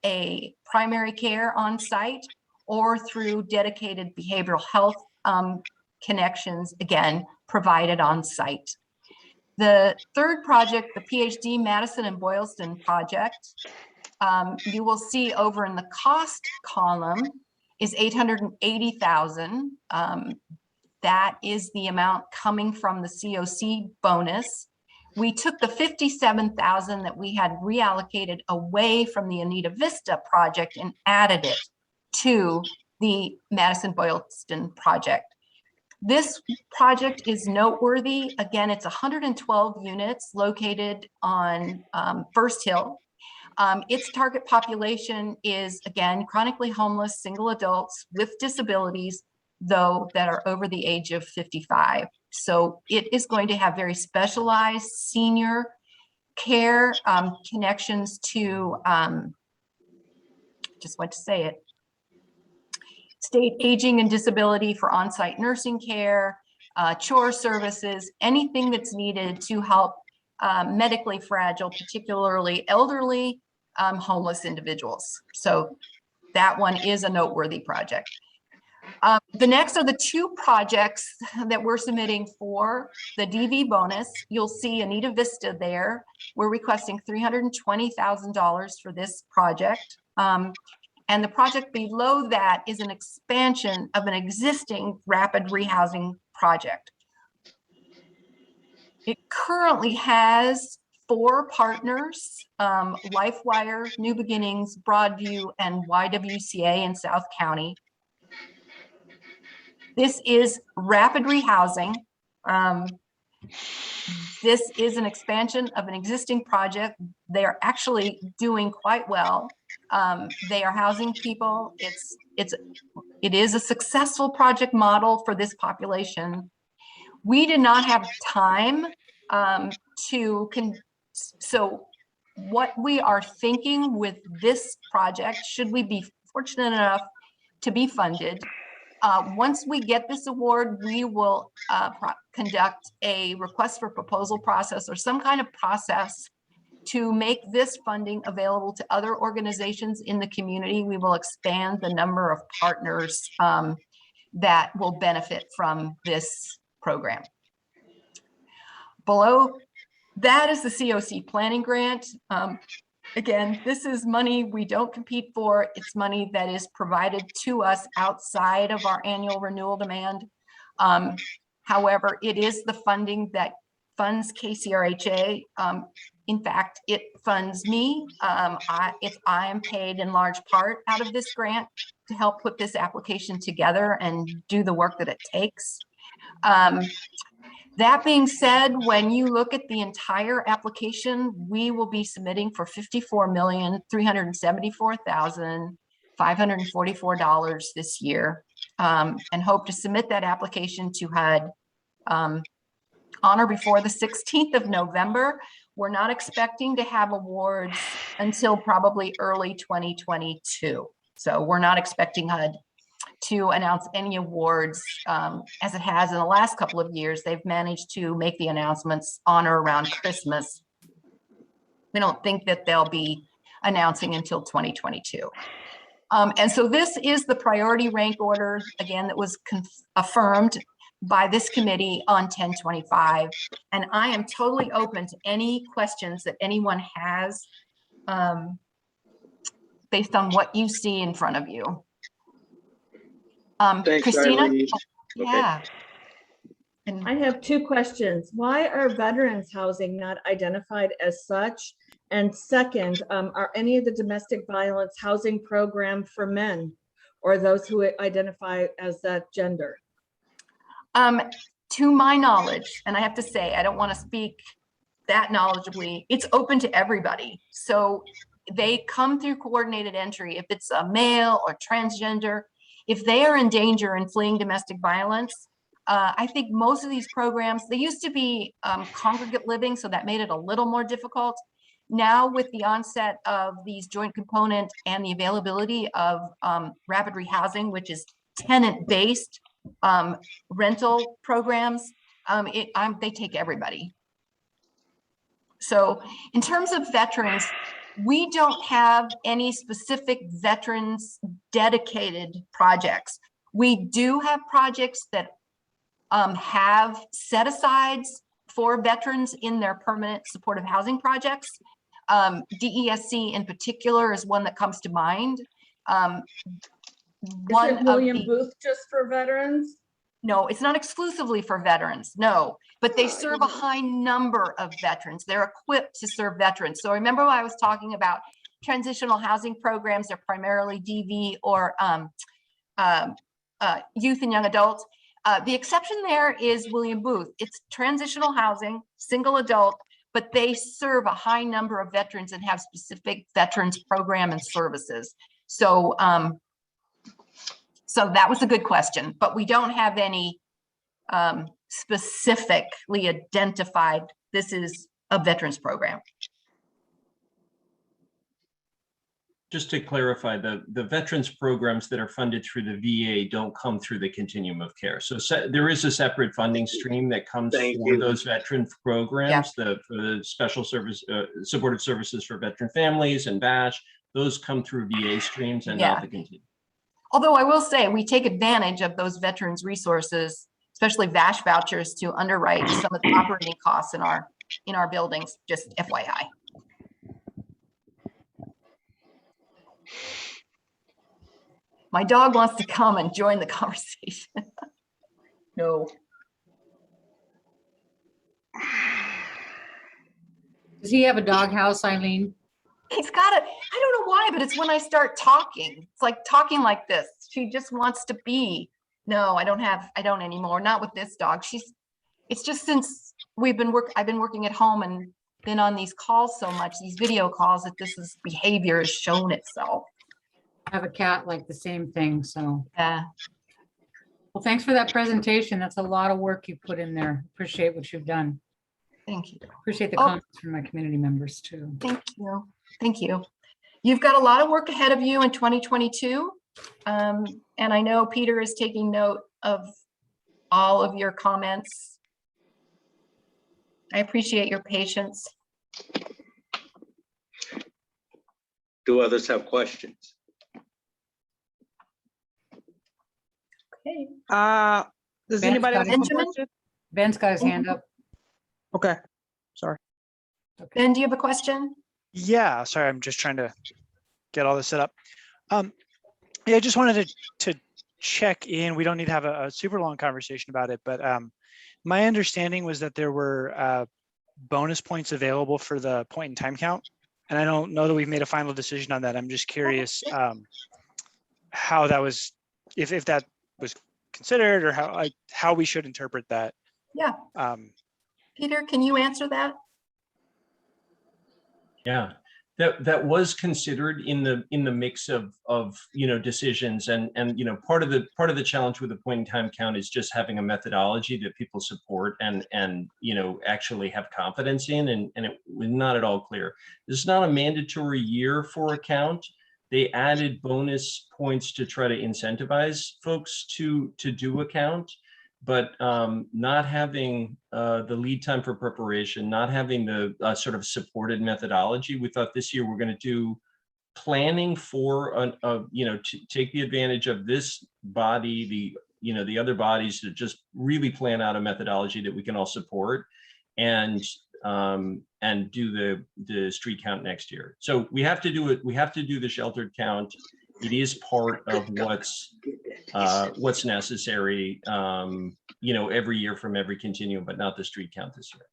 a primary care on site or through dedicated behavioral health connections, again, provided on site. The third project, the PhD Madison and Boylston project, you will see over in the cost column is $880,000. That is the amount coming from the CoC bonus. We took the $57,000 that we had reallocated away from the Anita Vista project and added it to the Madison Boylston project. This project is noteworthy. Again, it's 112 units located on First Hill. Its target population is, again, chronically homeless single adults with disabilities, though, that are over the age of 55. So it is going to have very specialized senior care connections to, just want to say it, state aging and disability for on-site nursing care, chore services, anything that's needed to help medically fragile, particularly elderly, homeless individuals. So that one is a noteworthy project. The next are the two projects that we're submitting for the DV bonus. You'll see Anita Vista there. We're requesting $320,000 for this project. And the project below that is an expansion of an existing rapid rehousing project. It currently has 4 partners, LifeWire, New Beginnings, Broadview, and YWCA in South County. This is rapid rehousing. This is an expansion of an existing project. They are actually doing quite well. They are housing people. It is a successful project model for this population. We did not have time so what we are thinking with this project, should we be fortunate enough to be funded, once we get this award, we will conduct a request for proposal process or some kind of process to make this funding available to other organizations in the community. We will expand the number of partners that will benefit from this program. Below that is the CoC Planning Grant. Again, this is money we don't compete for. It's money that is provided to us outside of our annual renewal demand. However, it is the funding that funds KCRHA. In fact, it funds me. I am paid in large part out of this grant to help put this application together and do the work that it takes. That being said, when you look at the entire application, we will be submitting for $54,374,544 this year, and hope to submit that application to HUD on or before the 16th of November. We're not expecting to have awards until probably early 2022. So we're not expecting HUD to announce any awards as it has in the last couple of years. They've managed to make the announcements on or around Christmas. We don't think that they'll be announcing until 2022. And so this is the priority rank order, again, that was affirmed by this committee on 10/25. And I am totally open to any questions that anyone has based on what you see in front of you. Thanks, Christina? Eileen. Yeah. And I have 2 questions. Why are veterans housing not identified as such? And second, are any of the domestic violence housing program for men or those who identify as that gender? To my knowledge, and I have to say, I don't want to speak that knowledgeably, it's open to everybody. So they come through coordinated entry. If it's a male or transgender, if they are in danger and fleeing domestic violence, I think most of these programs, they used to be congregate living, so that made it a little more difficult. Now with the onset of these joint component and the availability of rapid rehousing, which is tenant-based rental programs, they take everybody. So in terms of veterans, we don't have any specific veterans dedicated projects. We do have projects that have set-asides for veterans in their permanent supportive housing projects. DESC in particular is one that comes to mind. Is it William Booth just for veterans? No, it's not exclusively for veterans, no, but they serve a high number of veterans. They're equipped to serve veterans. So remember when I was talking about transitional housing programs, they're primarily DV or youth and young adults. The exception there is William Booth. It's transitional housing, single adult, but they serve a high number of veterans and have specific veterans program and services. So, so that was a good question, but we don't have any specifically identified, this is a veterans program. Just to clarify, the veterans programs that are funded through the VA don't come through the Continuum of Care. So there is a separate funding stream that comes for those veteran programs, for the special service, supportive services for veteran families and BASH. Those come through VA streams and not the Continuum. Although I will say, we take advantage of those veterans resources, especially VASH vouchers, to underwrite some of the operating costs in our buildings, just FYI. My dog wants to come and join the conversation. No. Does he have a doghouse, Eileen? He's got it. I don't know why, but it's when I start talking. It's like talking like this. She just wants to be. No, I don't anymore. Not with this dog. It's just since I've been working at home and been on these calls so much, these video calls, that behavior has shown itself. I have a cat like the same thing, so. Yeah. Well, thanks for that presentation. That's a lot of work you put in there. Appreciate what you've done. Thank you. Appreciate the comments from my community members too. Thank you. Thank you. You've got a lot of work ahead of you in 2022. And I know Peter is taking note of all of your comments. I appreciate your patience. Do others have questions? Okay. Does Ben, anybody else have a Benjamin? question? Ben's got his hand up. Okay, sorry. Ben, do you have a question? Yeah, sorry, I'm just trying to get all this set up. Yeah, I just wanted to check in. We don't need to have a super long conversation about it, but my understanding was that there were bonus points available for the point in time count. And I don't know that we've made a final decision on that. I'm just curious how that was, if that was considered, or how we should interpret that. Yeah. Peter, can you answer that? Yeah, that was considered in the mix of decisions, and part of the challenge with the point in time count is just having a methodology that people support and actually have confidence in, and it was not at all clear. This is not a mandatory year for a count. They added bonus points to try to incentivize folks to do a count. But not having the lead time for preparation, not having the sort of supported methodology, we thought this year we're going to do planning for to take the advantage of this body, the other bodies, to just really plan out a methodology that we can all support, and do the street count next year. So we have to do it. We have to do the sheltered count. It is part of what's necessary, every year from every continuum, but not the street count this year.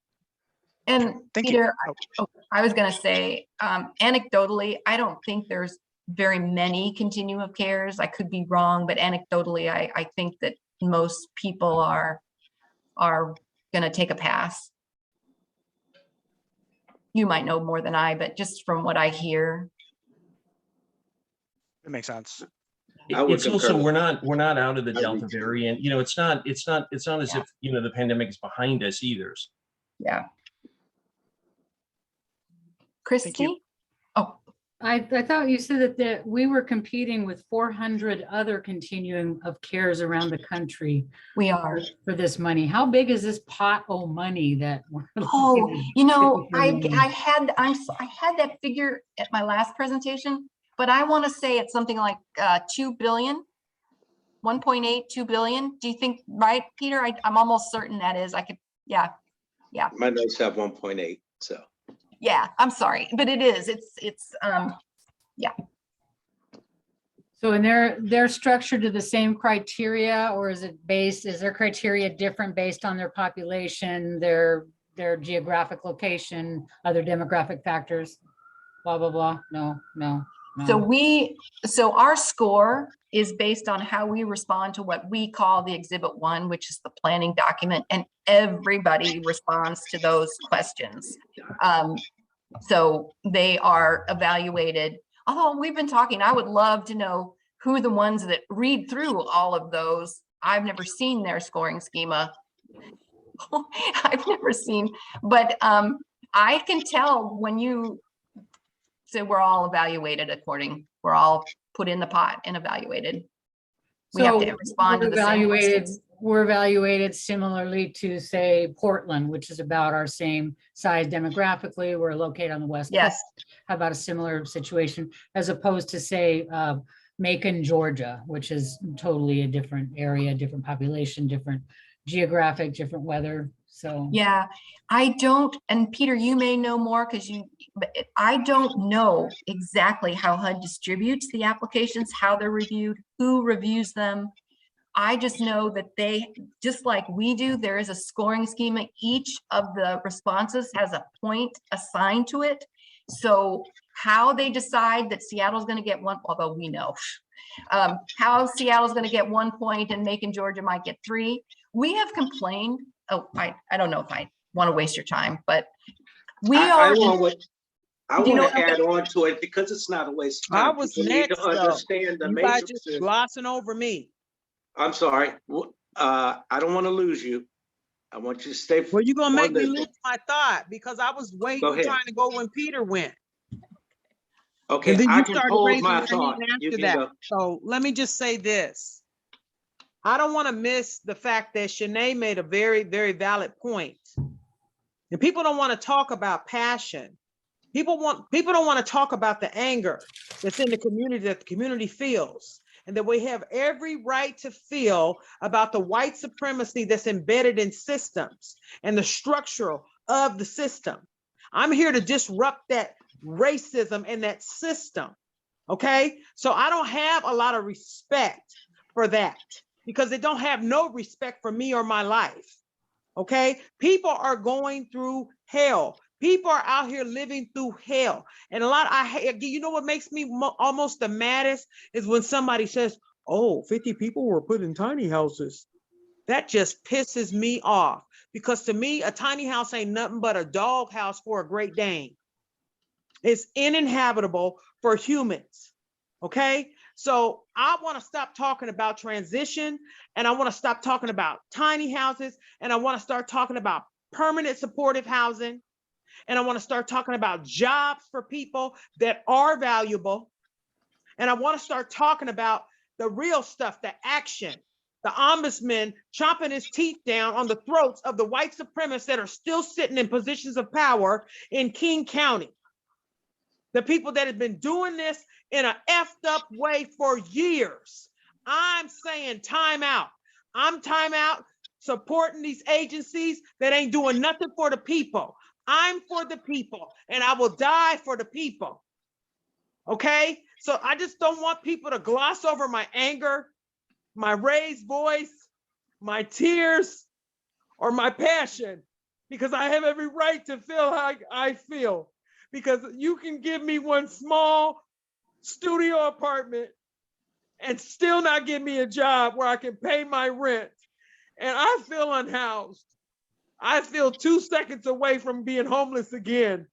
And Thank Peter, you. I was going to say, anecdotally, I don't think there's very many continuum of cares. I could be wrong, but anecdotally, I think that most people are going to take a pass. You might know more than I, but just from what I hear. It makes sense. It's also, we're not out of the Delta variant. It's not as if the pandemic is behind us either. Yeah. Christy? Oh, I thought you said that we were competing with 400 other continuum of cares around the country. We are. For this money. How big is this pot of money that we're I had that figure at my last presentation, but I want to say it's something like 2 billion, 1.8, 2 billion. Do you think, right, Peter? I'm almost certain that is. Yeah. My notes have 1.8, so. Yeah, I'm sorry, but it is. Yeah. So, and they're structured to the same criteria, or is their criteria different based on their population, their geographic location, other demographic factors, blah, blah, blah? No. So our score is based on how we respond to what we call the Exhibit 1, which is the planning document, and everybody responds to those questions. So they are evaluated. Although we've been talking, I would love to know who the ones that read through all of those. I've never seen their scoring schema. I've never seen, but I can tell when you say we're all evaluated we're all put in the pot and evaluated. We have to respond to the same questions. We're evaluated similarly to, say, Portland, which is about our same size demographically. We're located on the West Yes. Coast. How about a similar situation as opposed to, say, Macon, Georgia, which is totally a different area, different population, different geographic, different weather. So Yeah, I don't, and Peter, you may know more because but I don't know exactly how HUD distributes the applications, how they're reviewed, who reviews them. I just know that they, just like we do, there is a scoring schema. Each of the responses has a point assigned to it. So how they decide that Seattle's going to get one, although we know how Seattle's going to get 1 point and Macon, Georgia might get 3. We have complained. Oh, I don't know if I want to waste your time, but I want to add on to it because it's not a waste of time. I was People next, need to understand the you guys just matrices. glossing over me. I'm sorry. I don't want to lose you. I want you to stay. Well, you're gonna make me the- lose my thought because I was waiting, Go ahead. trying to go when Peter went. Okay, And then I you can started hold raising my your thought. hand You after can that. go. So let me just say this. I don't want to miss the fact that Shanae made a very, very valid point. And people don't want to talk about passion. People don't want to talk about the anger that's in the community, that the community feels, and that we have every right to feel about the white supremacy that's embedded in systems and the structural of the system. I'm here to disrupt that racism in that system. Okay, so I don't have a lot of respect for that because they don't have no respect for me or my life. Okay, people are going through hell. People are out here living through hell. And you know what makes me almost the maddest is when somebody says, oh, 50 people were put in tiny houses. That just pisses me off because to me, a tiny house ain't nothing but a dog house for a Great Dane. It's uninhabitable for humans. Okay, so I want to stop talking about transition, and I want to stop talking about tiny houses, and I want to start talking about permanent supportive housing, and I want to start talking about jobs for people that are valuable, and I want to start talking about the real stuff, the action, the ombudsman chomping his teeth down on the throats of the white supremacists that are still sitting in positions of power in King County. The people that have been doing this in an effed up way for years. I'm saying time out. I'm time out supporting these agencies that ain't doing nothing for the people. I'm for the people and I will die for the people. Okay? So I just don't want people to gloss over my anger, my raised voice, my tears, or my passion, because I have every right to feel how I feel. Because you can give me one small studio apartment and still not give me a job where I can pay my rent. And I feel unhoused. I feel 2 seconds away from being homeless again.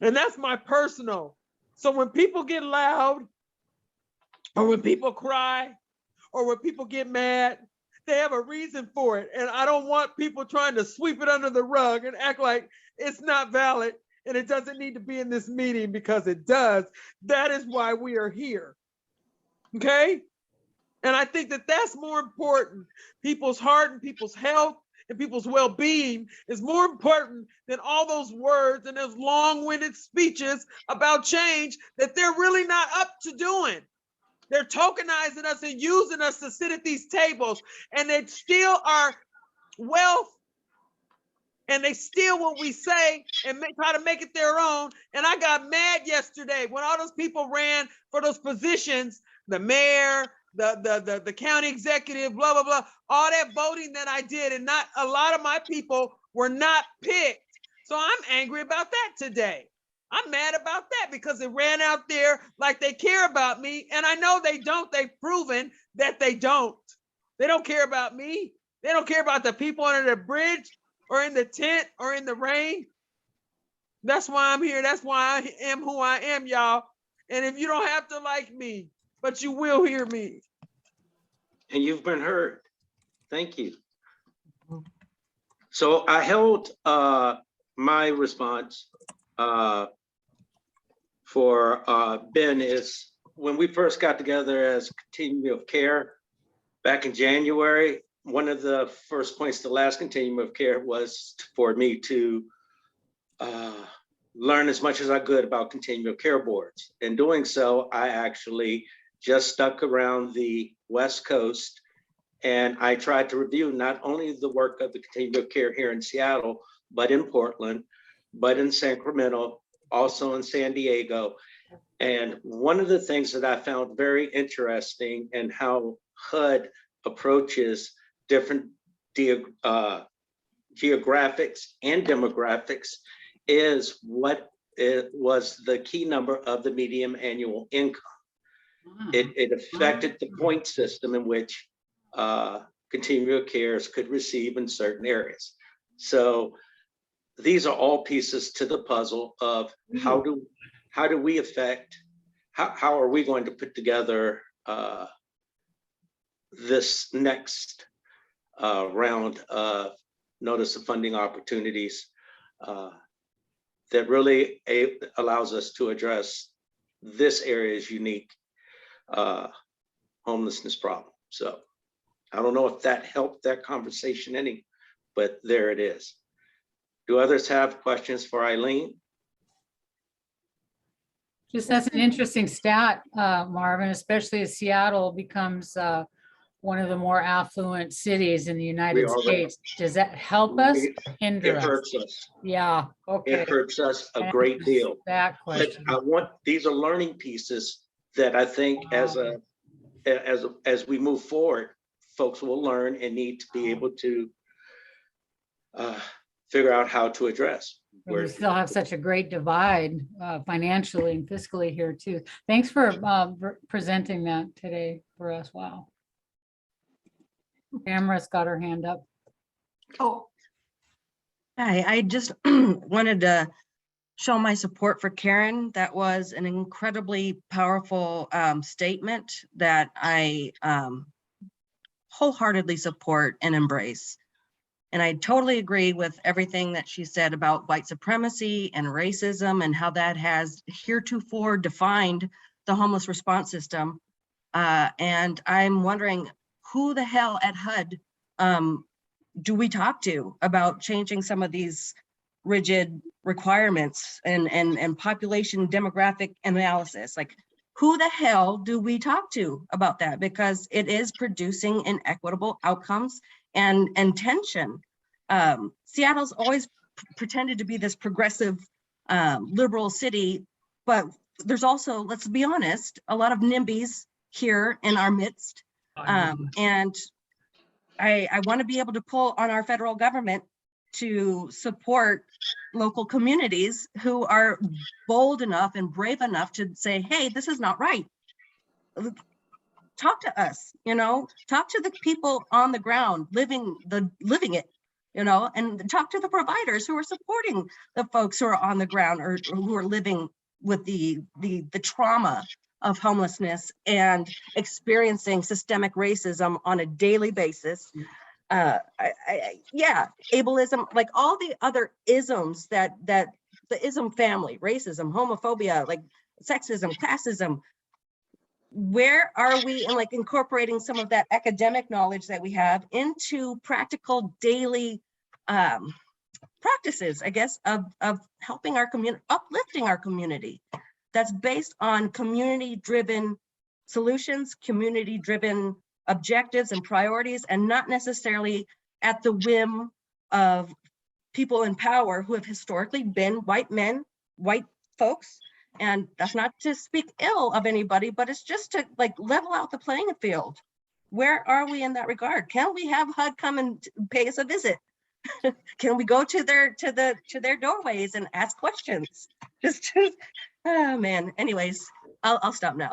And that's my personal. So when people get loud, or when people cry, or when people get mad, they have a reason for it. And I don't want people trying to sweep it under the rug and act like it's not valid and it doesn't need to be in this meeting, because it does. That is why we are here. Okay? And I think that that's more important. People's heart and people's health and people's well-being is more important than all those words and those long-winded speeches about change that they're really not up to doing. They're tokenizing us and using us to sit at these tables, and they steal our wealth, and they steal what we say and try to make it their own. And I got mad yesterday when all those people ran for those positions, the mayor, the county executive, blah, blah, blah, all that voting that I did, and not a lot of my people were not picked. So I'm angry about that today. I'm mad about that because it ran out there like they care about me. And I know they don't. They've proven that they don't. They don't care about me. They don't care about the people under the bridge or in the tent or in the rain. That's why I'm here. That's why I am who I am, y'all. And if you don't have to like me, but you will hear me. And you've been heard. Thank you. So I held my response for Ben is when we first got together as Continuum of Care back in January, one of the first points to last Continuum of Care was for me to learn as much as I could about Continuum of Care boards. In doing so, I actually just stuck around the West Coast. And I tried to review not only the work of the Continuum of Care here in Seattle, but in Portland, but in Sacramento, also in San Diego. And one of the things that I found very interesting in how HUD approaches different geographics and demographics is what it was the key number of the median annual income. It affected the point system in which continuum of cares could receive in certain areas. So these are all pieces to the puzzle of how do we affect, how are we going to put together this next round of notice of funding opportunities that really allows us to address this area's unique homelessness problem. So I don't know if that helped that conversation any, but there it is. Do others have questions for Eileen? Just that's an interesting stat, Marvin, especially as Seattle becomes one of the more affluent cities in the United States. Does that help us or hinder us? It hurts us. Yeah, okay. It hurts us a great deal. That But question. these are learning pieces that I think as we move forward, folks will learn and need to be able to figure out how to address. We still have such a great divide financially and fiscally here too. Thanks for presenting that today for us. Wow. Tamara's got her hand up. Oh, Hi, I just wanted to show my support for Karen. That was an incredibly powerful statement that I wholeheartedly support and embrace. And I totally agree with everything that she said about white supremacy and racism and how that has heretofore defined the homeless response system. And I'm wondering, who the hell at HUD do we talk to about changing some of these rigid requirements and population demographic analysis? Like, who the hell do we talk to about that? Because it is producing inequitable outcomes and tension. Seattle's always pretended to be this progressive liberal city, but there's also, let's be honest, a lot of NIMBYs here in our midst. And I want to be able to pull on our federal government to support local communities who are bold enough and brave enough to say, hey, this is not right. Talk to us, talk to the people on the ground living it, and talk to the providers who are supporting the folks who are on the ground or who are living with the trauma of homelessness and experiencing systemic racism on a daily basis. Ableism, like all the other isms that the ism family, racism, homophobia, like sexism, classism. Where are we in like incorporating some of that academic knowledge that we have into practical daily practices, I guess, of helping our community, uplifting our community? That's based on community-driven solutions, community-driven objectives and priorities, and not necessarily at the whim of people in power who have historically been white men, white folks. And that's not to speak ill of anybody, but it's just to like level out the playing field. Where are we in that regard? Can we have HUD come and pay us a visit? Can we go to their doorways and ask questions? Oh man. Anyways, I'll stop now.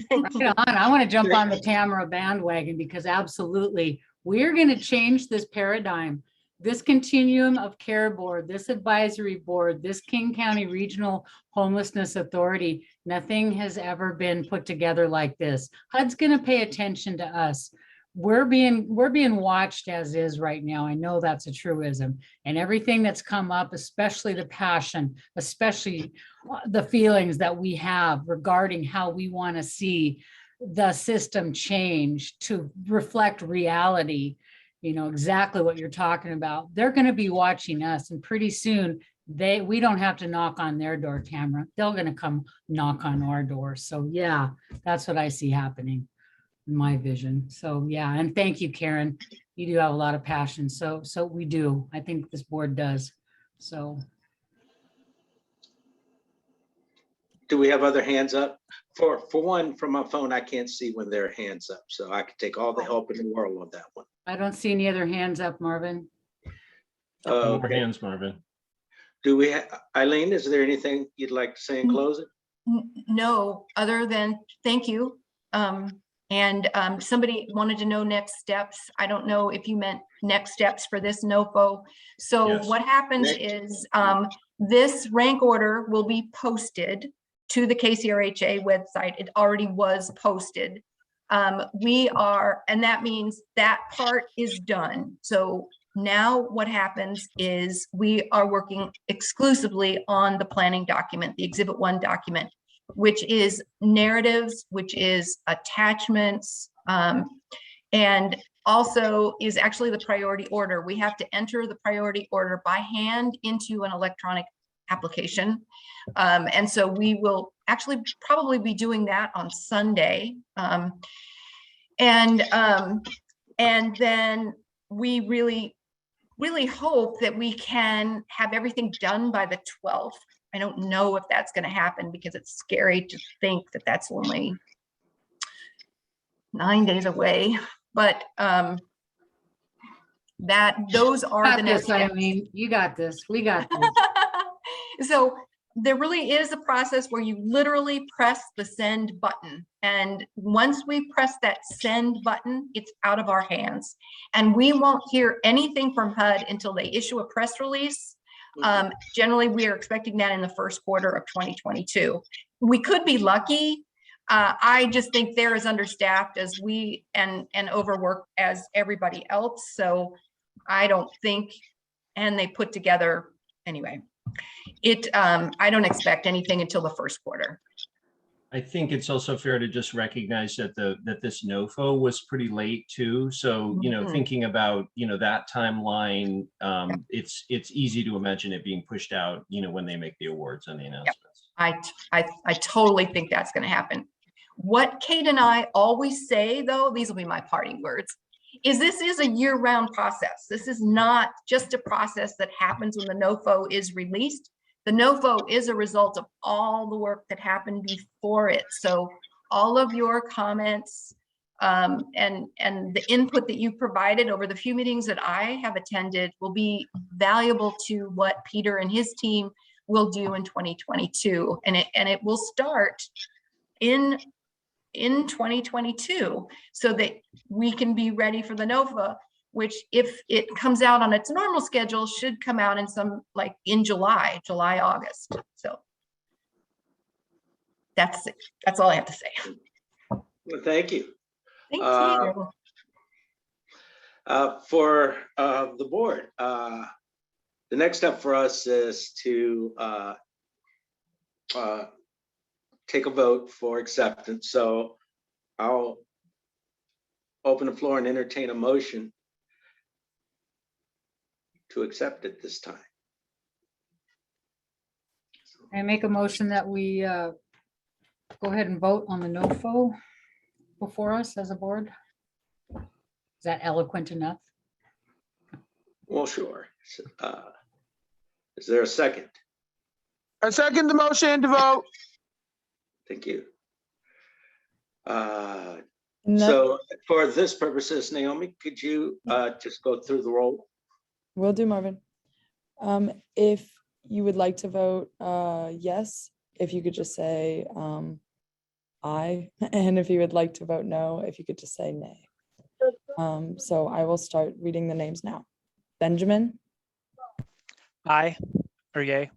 Thank you. I want to jump on the Tamara bandwagon because absolutely, we're going to change this paradigm. This Continuum of Care Board, this advisory board, this King County Regional Homelessness Authority, nothing has ever been put together like this. HUD's going to pay attention to us. We're being watched as is right now. I know that's a truism, and everything that's come up, especially the passion, especially the feelings that we have regarding how we want to see the system change to reflect reality. Exactly what you're talking about. They're going to be watching us, and pretty soon we don't have to knock on their door, Tamara. They're gonna come knock on our door. So yeah, that's what I see happening in my vision. So yeah, and thank you, Karen. You do have a lot of passion. So we do. I think this board does. So Do we have other hands up? For one, from my phone, I can't see when there are hands up, so I could take all the help in the world on that one. I don't see any other hands up, Marvin. More Okay. hands, Marvin. Do we, Eileen, is there anything you'd like to say in closing? No, other than thank you. Somebody wanted to know next steps. I don't know if you meant next steps for this NOFO. So Yes. what happens is this rank order will be posted to the KCRHA website. It already was posted. And that means that part is done. So now what happens is we are working exclusively on the planning document, the Exhibit 1 document, which is narratives, which is attachments, and also is actually the priority order. We have to enter the priority order by hand into an electronic application. And so we will actually probably be doing that on Sunday. And then we really hope that we can have everything done by the 12th. I don't know if that's going to happen because it's scary to think that that's only 9 days away, but those are the next steps. I mean, you got this. We got this. So there really is a process where you literally press the send button. And once we press that send button, it's out of our hands. And we won't hear anything from HUD until they issue a press release. Generally, we are expecting that in the first quarter of 2022. We could be lucky. I just think they're as understaffed as we and overworked as everybody else. So I don't think, and they put together anyway. I don't expect anything until the first quarter. I think it's also fair to just recognize that this NOFO was pretty late too. So, thinking about, that timeline, it's easy to imagine it being pushed out, when they make the awards and the announcements. Yep. I totally think that's going to happen. What Kate and I always say, though, these will be my parting words, is this is a year-round process. This is not just a process that happens when the NOFO is released. The NOFO is a result of all the work that happened before it. So all of your comments and the input that you provided over the few meetings that I have attended will be valuable to what Peter and his team will do in 2022. And it will start in 2022 so that we can be ready for the NOFA, which if it comes out on its normal schedule should come out in July, August. So that's it. That's all I have to say. Well, thank you. Thank you. For the board, the next step for us is to take a vote for acceptance. So I'll open the floor and entertain a motion to accept it this time. I make a motion that we go ahead and vote on the NOFO before us as a board. Is that eloquent enough? Well, sure. Is there a second? I second the motion to vote. Thank you. So for this purposes, Naomi, could you just go through the roll? Will do, Marvin. If you would like to vote yes, if you could just say aye, and if you would like to vote no, if you could just say nay. So I will start reading the names now. Benjamin. Aye or yay.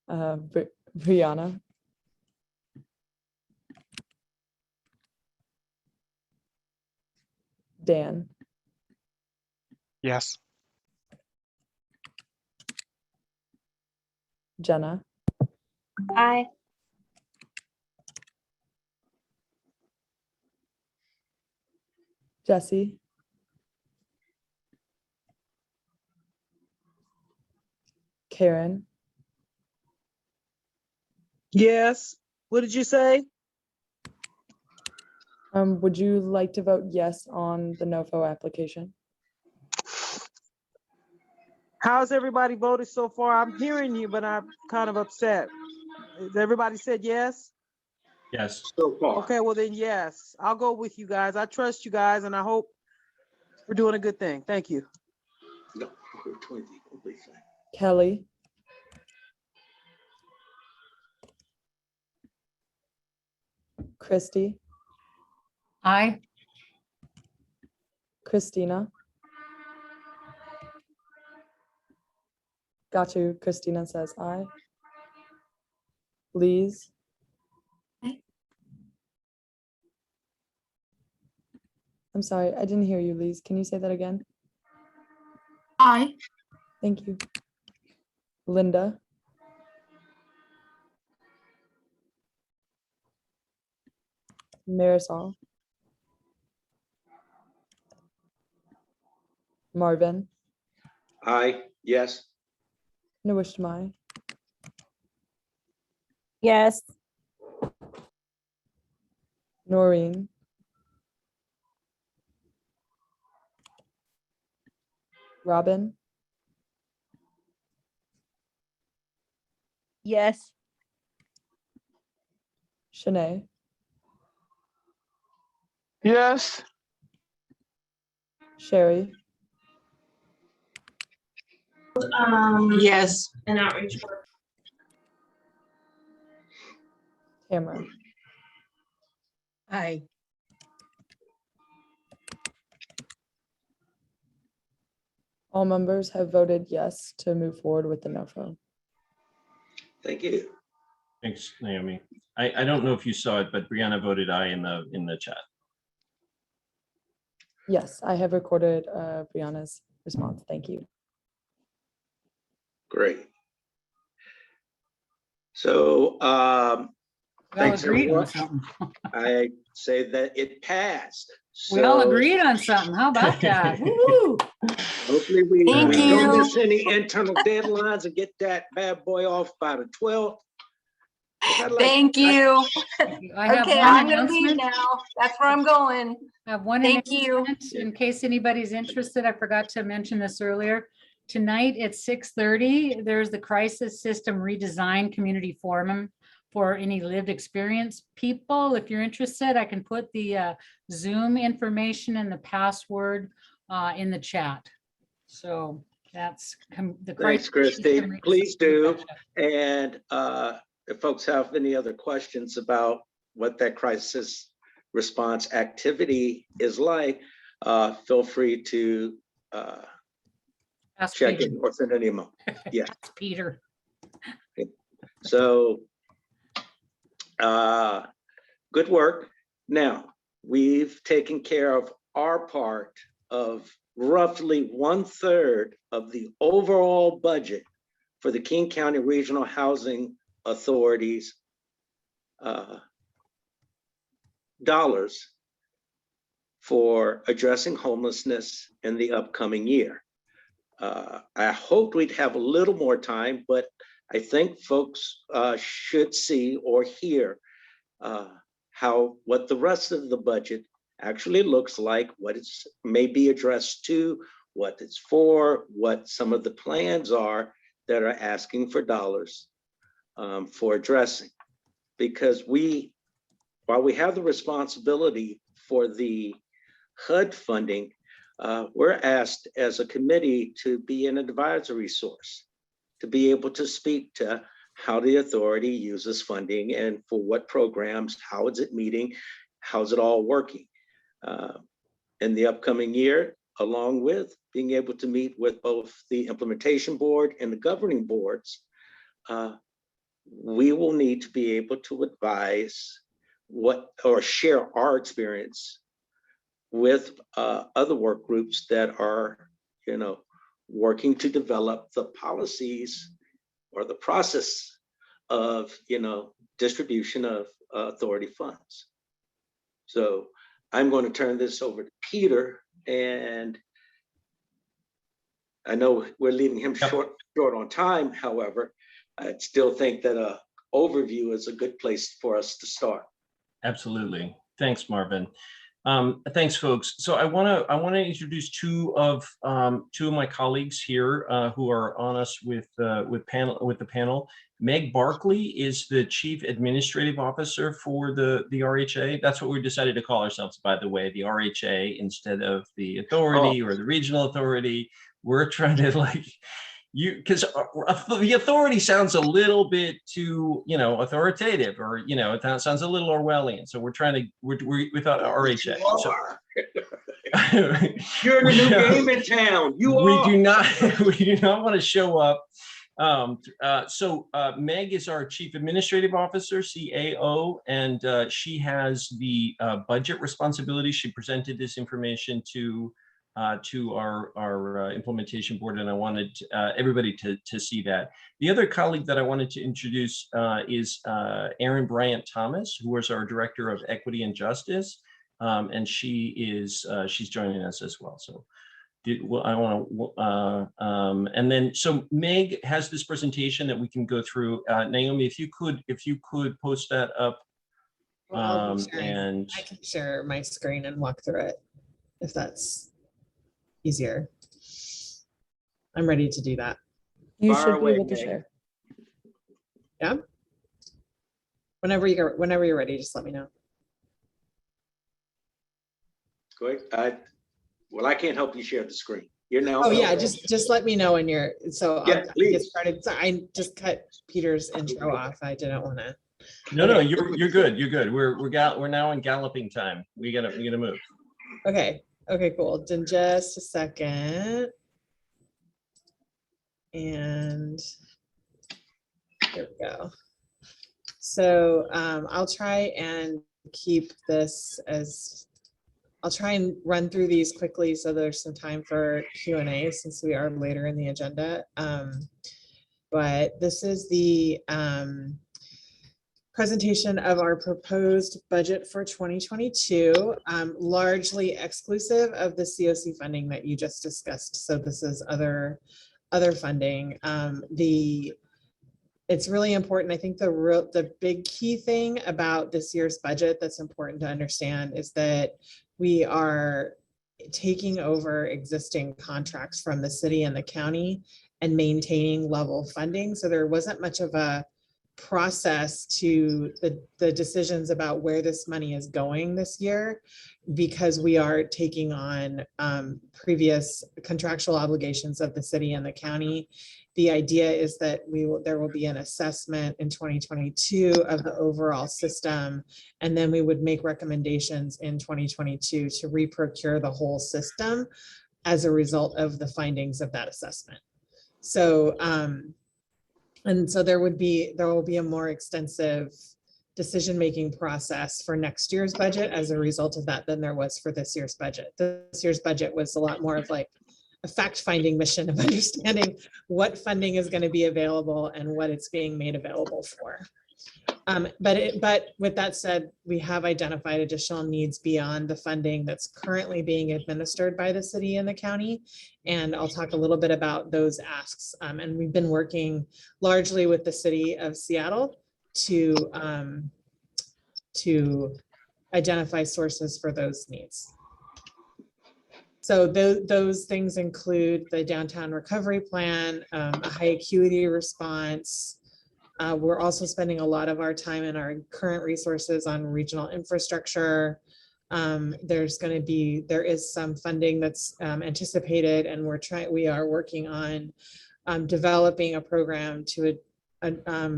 Brianna. Dan. Yes. Jenna. Aye. Jesse. Karen, Yes. What did you say? would you like to vote yes on the NOFO application? How's everybody voted so far? I'm hearing you, but I'm kind of upset. Has everybody said yes? Yes. So far. Okay, well then, yes. I'll go with you guys. I trust you guys, and I hope we're doing a good thing. Thank you. No, Kelly, Christy, Aye. Christina. Got you. Christina says aye. Lise. Aye. I'm sorry, I didn't hear you, Lise. Can you say that again? Aye. Thank you. Linda. Marisol. Marvin. Aye, yes. Nawishmai. Yes. Noreen. Robin. Yes. Shanae. Yes. Sherry. Yes. An outreach work. Tamara. Aye. All members have voted yes to move forward with the NOFO. Thank you. Thanks, Naomi. I don't know if you saw it, but Brianna voted aye in the chat. Yes, I have recorded Brianna's response. Thank you. Great. So, We all thanks agreed on everyone. something. I say that it passed. We all So agreed on something. How about that? Woo! hopefully we Thank don't you. miss any internal deadlines and get that bad boy off by the 12th. Thank you. I have Okay, one I'm gonna leave announcement. now. That's where I'm going. I have one Thank you. announcement in case anybody's interested. I forgot to mention this earlier. Tonight at 6:30, there's the Crisis System Redesign Community Forum for any lived experience people. If you're interested, I can put the Zoom information and the password in the chat. So that's the Thanks, Crisis Christy. System Please Redesign. do. And if folks have any other questions about what that crisis response activity is like, feel free to Ask check Peter. in or send an email. Yeah. Ask Peter. So good work. Now, we've taken care of our part of roughly 1/3 of the overall budget for the King County Regional Housing Authority's dollars for addressing homelessness in the upcoming year. I hoped we'd have a little more time, but I think folks should see or hear what the rest of the budget actually looks like, what it's may be addressed to, what it's for, what some of the plans are that are asking for dollars for addressing. Because while we have the responsibility for the HUD funding, we're asked as a committee to be an advisory source, to be able to speak to how the authority uses funding and for what programs, how is it meeting, how's it all working in the upcoming year, along with being able to meet with both the implementation board and the governing boards. We will need to be able to advise or share our experience with other work groups that are, working to develop the policies or the process of, distribution of authority funds. So I'm going to turn this over to Peter, and I know we're leaving him short on time. However, I still think that a overview is a good place for us to start. Absolutely. Thanks, Marvin. Thanks, folks. So I want to introduce two of my colleagues here who are on us with the panel. Meg Barkley is the Chief Administrative Officer for the RHA. That's what we decided to call ourselves, by the way, the RHA instead of the authority or the regional authority. We're trying to because the authority sounds a little bit too, authoritative, or, it sounds a little Orwellian. So we're trying to, we thought RHA. You're in a new game in town. We do not want to show up. So Meg is our Chief Administrative Officer, CAO, and she has the budget responsibility. She presented this information to our implementation board, and I wanted everybody to see that. The other colleague that I wanted to introduce is Erin Bryant Thomas, who is our Director of Equity and Justice, and she's joining us as well. So I want to, and then so Meg has this presentation that we can go through. Naomi, if you could post that up, and I can share my screen and walk through it if that's easier. I'm ready to do that. You should be able to share. Yeah. Whenever you're ready, just let me know. Great. Well, I can't help you share the screen. You're now. Oh yeah, just let me know when you're. So yeah, I'll get started. So I just cut Peter's intro off. I didn't want to. No, you're good. You're good. We're now in galloping time. We gotta move. Okay. Okay, cool. In just a second. And there we go. So I'll try and keep this I'll try and run through these quickly so there's some time for Q&A since we are later in the agenda. But this is the presentation of our proposed budget for 2022, largely exclusive of the CoC funding that you just discussed. So this is other funding. It's really important. I think the big key thing about this year's budget that's important to understand is that we are taking over existing contracts from the city and the county and maintaining level funding. So there wasn't much of a process to the decisions about where this money is going this year, because we are taking on previous contractual obligations of the city and the county. The idea is that there will be an assessment in 2022 of the overall system, and then we would make recommendations in 2022 to reprocure the whole system as a result of the findings of that assessment. So and so there will be a more extensive decision-making process for next year's budget as a result of that than there was for this year's budget. This year's budget was a lot more of like a fact-finding mission of understanding what funding is going to be available and what it's being made available for. But with that said, we have identified additional needs beyond the funding that's currently being administered by the city and the county. And I'll talk a little bit about those asks. And we've been working largely with the city of Seattle to identify sources for those needs. So those things include the downtown recovery plan, a high acuity response. We're also spending a lot of our time and our current resources on regional infrastructure. There is some funding that's anticipated, and we are working on developing a program to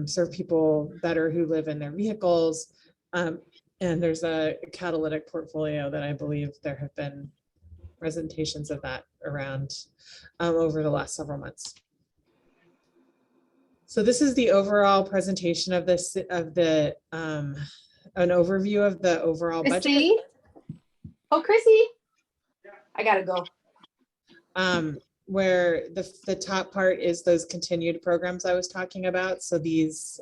serve people better who live in their vehicles. And there's a catalytic portfolio that I believe there have been presentations of that around over the last several months. So this is the overall presentation of this an overview of the overall budget. Oh, Chrissy, I gotta go. Where the top part is those continued programs I was talking about. So these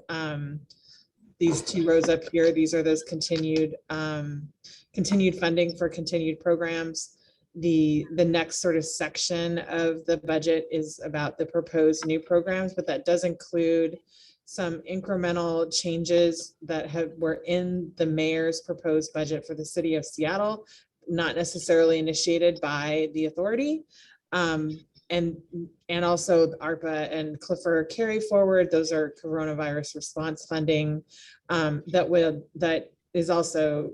two rows up here, these are those continued funding for continued programs. the next sort of section of the budget is about the proposed new programs, but that does include some incremental changes that were in the mayor's proposed budget for the city of Seattle, not necessarily initiated by the authority. And also ARPA and Clifford carry forward. Those are coronavirus response funding that is also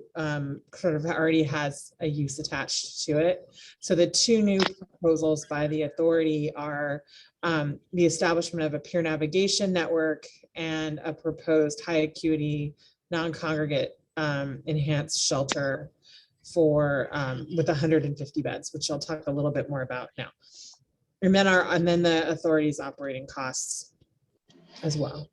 sort of already has a use attached to it. So the two new proposals by the authority are the establishment of a peer navigation network and a proposed high acuity non-congregate enhanced shelter for with 150 beds, which I'll talk a little bit more about now. And then the authority's operating costs as well.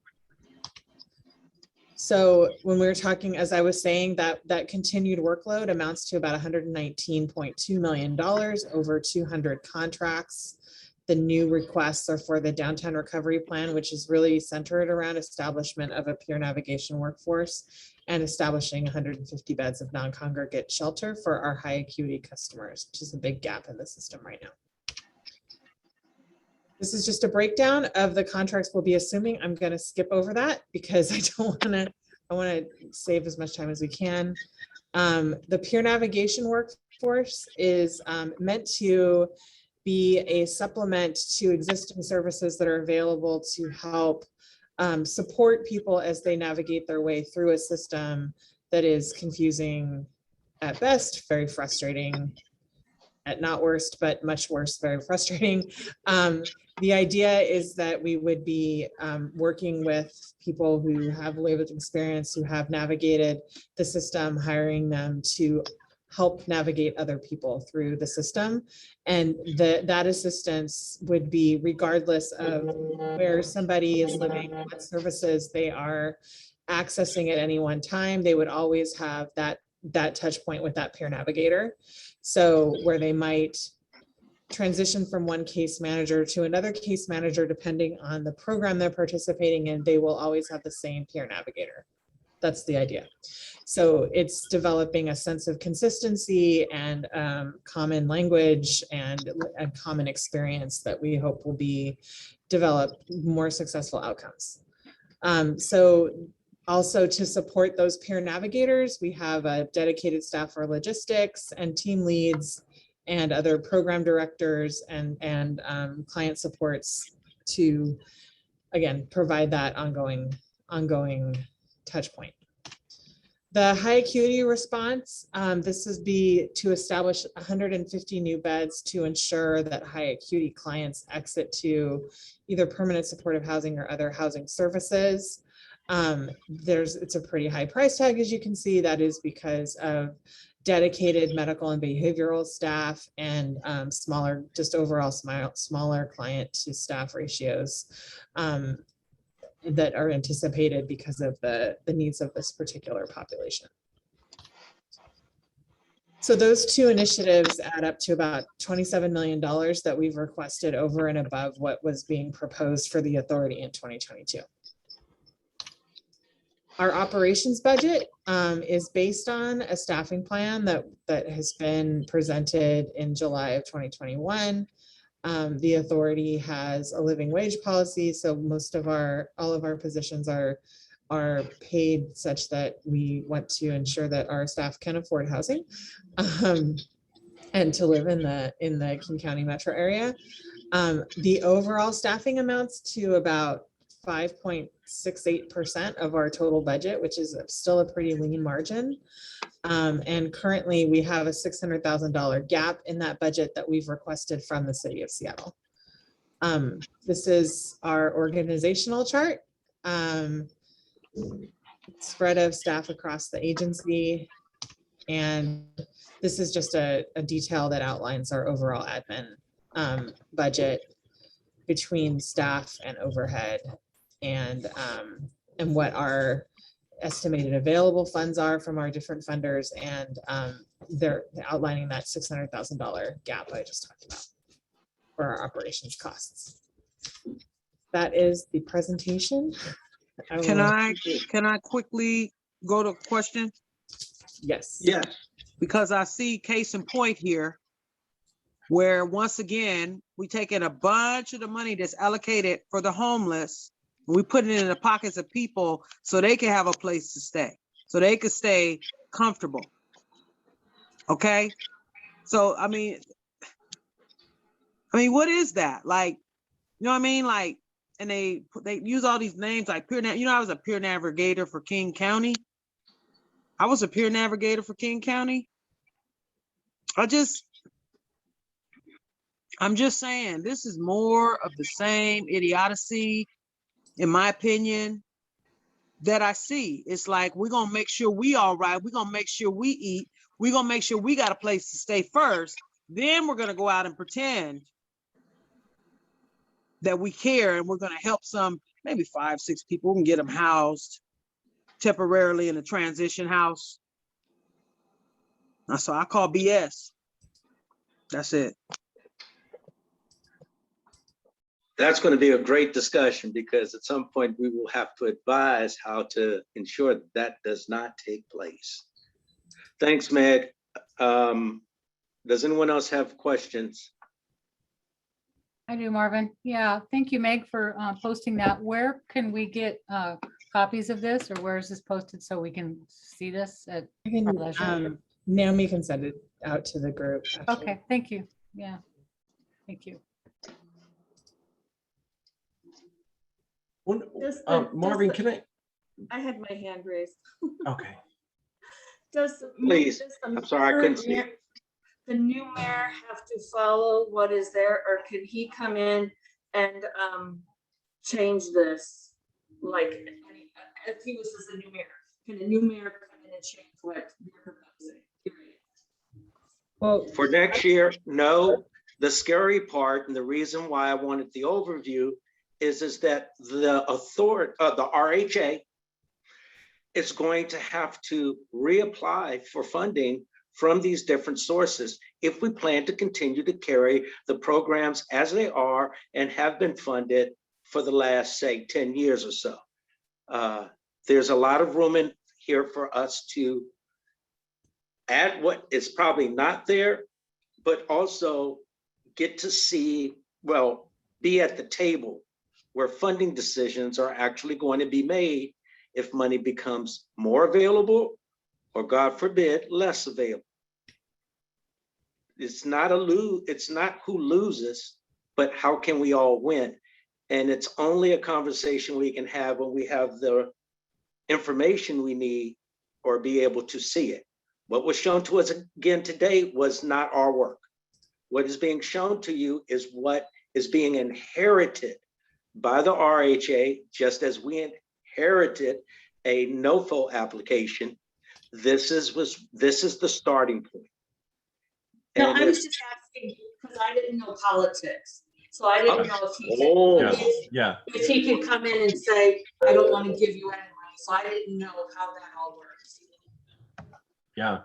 So when we were talking, as I was saying, that continued workload amounts to about $119.2 million over 200 contracts. The new requests are for the downtown recovery plan, which is really centered around establishment of a peer navigation workforce and establishing 150 beds of non-congregate shelter for our high acuity customers, which is a big gap in the system right now. This is just a breakdown of the contracts we'll be assuming. I'm going to skip over that because I want to save as much time as we can. The peer navigation workforce is meant to be a supplement to existing services that are available to help support people as they navigate their way through a system that is confusing at best, very frustrating at not worst, but much worse, very frustrating. The idea is that we would be working with people who have lived experience, who have navigated the system, hiring them to help navigate other people through the system. And that assistance would be regardless of where somebody is living, what services they are accessing at any one time. They would always have that touch point with that peer navigator. So where they might transition from one case manager to another case manager, depending on the program they're participating in, they will always have the same peer navigator. That's the idea. So it's developing a sense of consistency and common language and a common experience that we hope will develop more successful outcomes. So also to support those peer navigators, we have a dedicated staff for logistics and team leads and other program directors and client supports to, again, provide that ongoing touch point. The high acuity response, this is to establish 150 new beds to ensure that high acuity clients exit to either permanent supportive housing or other housing services. It's a pretty high price tag, as you can see. That is because of dedicated medical and behavioral staff and smaller, just overall smaller client to staff ratios that are anticipated because of the needs of this particular population. So those two initiatives add up to about $27 million that we've requested over and above what was being proposed for the authority in 2022. Our operations budget is based on a staffing plan that has been presented in July of 2021. The authority has a living wage policy, so all of our positions are paid such that we want to ensure that our staff can afford housing and to live in the King County metro area. The overall staffing amounts to about 5.68% of our total budget, which is still a pretty lean margin. And currently we have a $600,000 gap in that budget that we've requested from the city of Seattle. This is our organizational chart, spread of staff across the agency. And this is just a detail that outlines our overall admin budget between staff and overhead and what our estimated available funds are from our different funders, and they're outlining that $600,000 gap I just talked about for our operations costs. That is the presentation. Can I quickly go to question? Yes. Yes. Because I see case in point here. where once again, we taking a bunch of the money that's allocated for the homeless, and we put it in the pockets of people so they can have a place to stay, so they can stay comfortable. Okay, so I mean, what is that? Like, you know what I mean? Like, and they use all these names like peer. You know, I was a peer navigator for King County. I'm just saying, this is more of the same idiocy, in my opinion, that I see. It's like, we're gonna make sure we all right. We're gonna make sure we eat. We're gonna make sure we got a place to stay first. Then we're gonna go out and pretend that we care, and we're gonna help some, maybe 5, 6 people. We can get them housed temporarily in a transition house. So I call BS. That's it. That's going to be a great discussion, because at some point we will have to advise how to ensure that that does not take place. Thanks, Meg. Does anyone else have questions? I do, Marvin. Yeah, thank you, Meg, for posting that. Where can we get copies of this, or where is this posted so we can see this at our leisure? Naomi can send it out to the group. Actually. Okay, thank you. Yeah, thank you. Marvin, can I had my hand raised. Okay. Please. I'm sorry, I couldn't see it. The new mayor have to follow what is there, or can he come in and change this? Like, if he was the new mayor, can the new mayor come in and change what you're proposing? Well, for next year, no. The scary part, and the reason why I wanted the overview, is that the authority, the RHA, is going to have to reapply for funding from these different sources if we plan to continue to carry the programs as they are and have been funded for the last, say, 10 years or so. There's a lot of room in here for us to add what is probably not there, but also get to see, well, be at the table where funding decisions are actually going to be made if money becomes more available, or God forbid, less available. It's not who loses, but how can we all win? And it's only a conversation we can have when we have the information we need or be able to see it. What was shown to us again today was not our work. What is being shown to you is what is being inherited by the RHA, just as we inherited a NOFO application. This is the starting point. No, And I was just asking because I didn't know politics. So I didn't know if he could come in and say, I don't want to give you any money. So I didn't know how that all works. Yeah,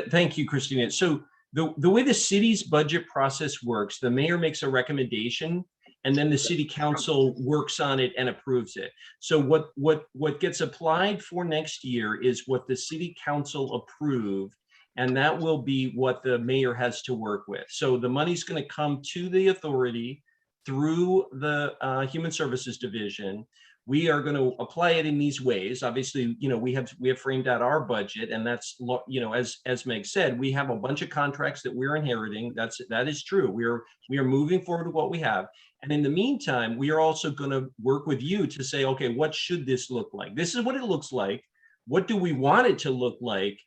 thank you, Christina. So the way the city's budget process works, the mayor makes a recommendation, and then the city council works on it and approves it. So what gets applied for next year is what the city council approved, and that will be what the mayor has to work with. So the money's going to come to the authority through the Human Services Division. We are going to apply it in these ways. Obviously, we have framed out our budget, and that's, as Meg said, we have a bunch of contracts that we're inheriting. That is true. We are moving forward with what we have. And in the meantime, we are also going to work with you to say, okay, what should this look like? This is what it looks like. What do we want it to look like?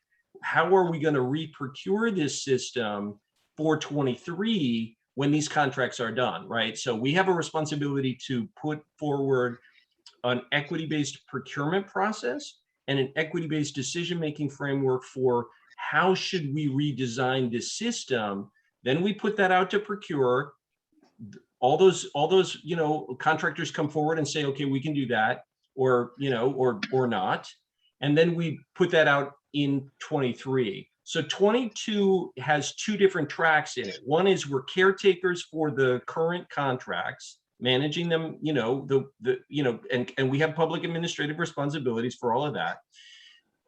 How are we going to re-procure this system for 23 when these contracts are done, right? So we have a responsibility to put forward an equity-based procurement process and an equity-based decision-making framework for how should we redesign this system. Then we put that out to procure. All those contractors come forward and say, okay, we can do that, or not. And then we put that out in 23. So 22 has 2 different tracks in it. One is we're caretakers for the current contracts, managing them, and we have public administrative responsibilities for all of that.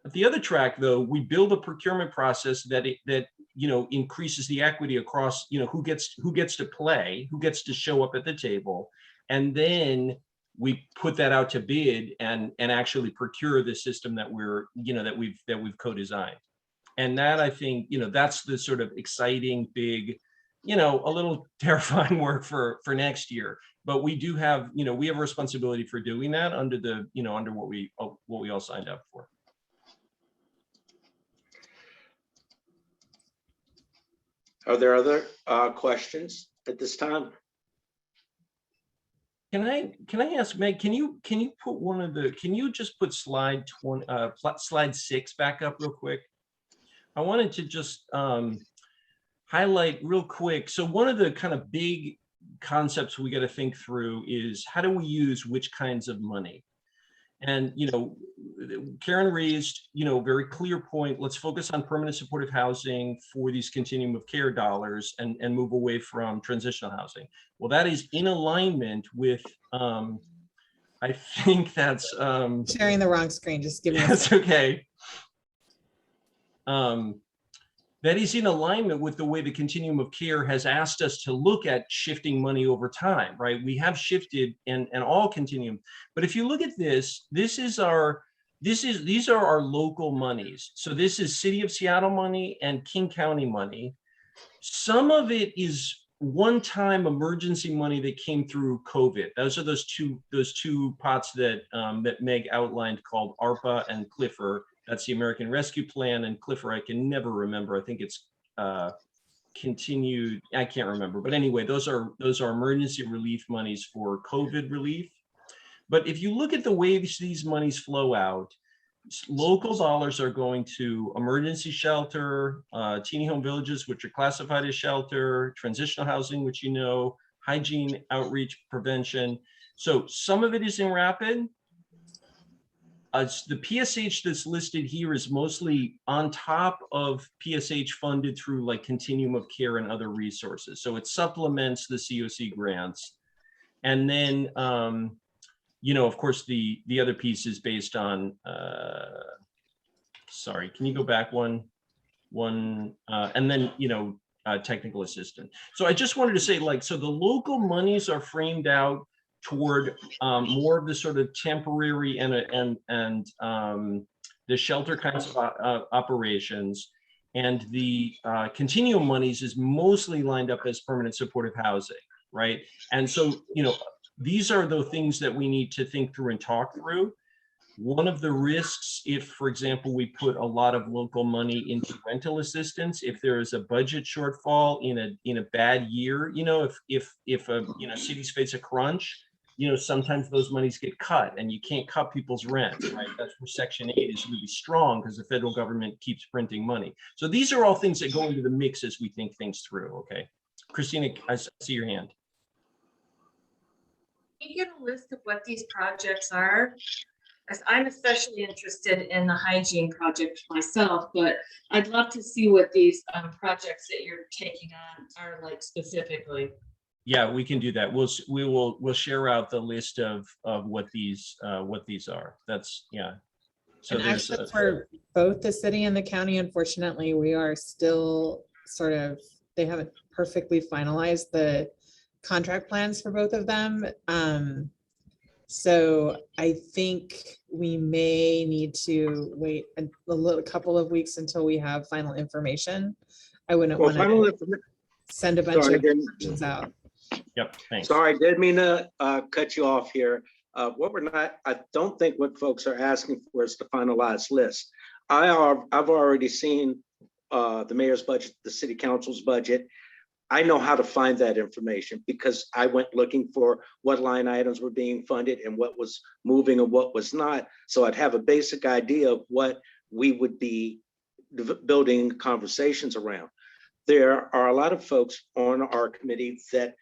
But the other track, though, we build a procurement process that increases the equity across, who gets to play, who gets to show up at the table. And then we put that out to bid and actually procure the system that we've co-designed. And that, I think, that's the sort of exciting, big, a little terrifying work for next year. But we do have, we have a responsibility for doing that under the, under what we all signed up for. Are there other questions at this time? Can I ask Meg, can you put can you just put slide 6 back up real quick? I wanted to just highlight real quick. So one of the kind of big concepts we got to think through is, how do we use which kinds of money? And, Karen raised, very clear point. Let's focus on permanent supportive housing for these continuum of care dollars and move away from transitional housing. Well, that is in alignment with, I think that's sharing the wrong screen. Just give me that's okay. That is in alignment with the way the Continuum of Care has asked us to look at shifting money over time, right? We have shifted and all continuum. But if you look at this, these are our local monies. So this is City of Seattle money and King County money. Some of it is one-time emergency money that came through COVID. Those are those two pots that that Meg outlined, called ARPA and CLIFR. That's the American Rescue Plan, and CLIFR I can never remember. I think it's continued. I can't remember, but anyway, those are emergency relief monies for COVID relief. But if you look at the way these monies flow out, local dollars are going to emergency shelter, teeny home villages, which are classified as shelter, transitional housing, which hygiene, outreach, prevention. So some of it is in rapid. The PSH that's listed here is mostly on top of PSH funded through like Continuum of Care and other resources. So it supplements the CoC grants. And then, of course, the other piece is based on, sorry, can you go back one, and then, technical assistance. So I just wanted to say, so the local monies are framed out toward more of the sort of temporary and the shelter kinds of operations, and the continuum monies is mostly lined up as permanent supportive housing, right? And so, these are the things that we need to think through and talk through. One of the risks, if, for example, we put a lot of local money into rental assistance, if there is a budget shortfall in a bad year, if cities face a crunch, sometimes those monies get cut and you can't cut people's rent, right? That's where Section 8 is really strong, because the federal government keeps printing money. So these are all things that go into the mix as we think things through, okay? Christina, I see your hand. Can you get a list of what these projects are? As I'm especially interested in the hygiene project myself, but I'd love to see what these projects that you're taking on are like specifically. Yeah, we can do that. We'll share out the list of what these are. That's, yeah. So and actually, for both the city and the county, unfortunately, we are still they haven't perfectly finalized the contract plans for both of them. So I think we may need to wait a couple of weeks until we have final information. I wouldn't want to send a bunch of questions out. Yep, thanks. Sorry, didn't mean to cut you off here. I don't think what folks are asking for is the finalized list. I've already seen the mayor's budget, the city council's budget. I know how to find that information because I went looking for what line items were being funded and what was moving and what was not. So I'd have a basic idea of what we would be building conversations around. There are a lot of folks on our committee that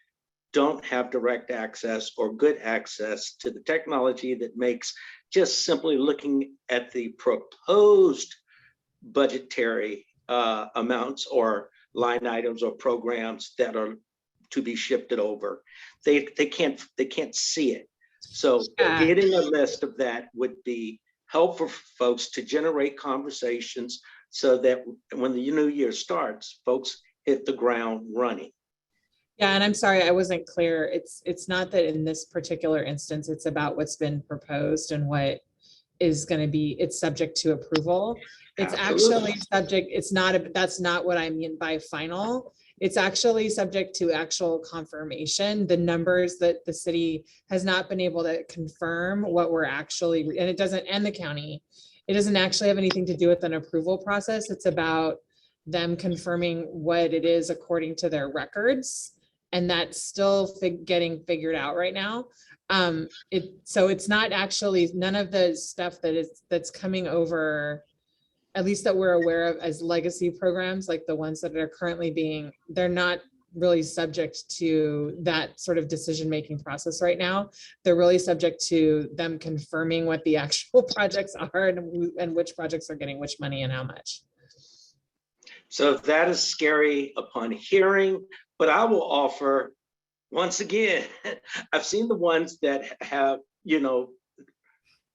don't have direct access or good access to the technology that makes just simply looking at the proposed budgetary amounts or line items or programs that are to be shifted over. They can't see it. So getting a list of that would be helpful for folks to generate conversations so that when the new year starts, folks hit the ground running. Yeah, and I'm sorry, I wasn't clear. It's not that in this particular instance, it's about what's been proposed and what is going to be, it's subject to approval. It's Absolutely. actually subject, that's not what I mean by final. It's actually subject to actual confirmation. The numbers that the city has not been able to confirm what we're actually, and it doesn't, and the county, it doesn't actually have anything to do with an approval process. It's about them confirming what it is according to their records. And that's still getting figured out right now. So it's not actually, none of the stuff that's coming over, at least that we're aware of as legacy programs, like the ones that are currently they're not really subject to that sort of decision-making process right now. They're really subject to them confirming what the actual projects are and which projects are getting which money and how much. So that is scary upon hearing, but I will offer, once again, I've seen the ones that have, in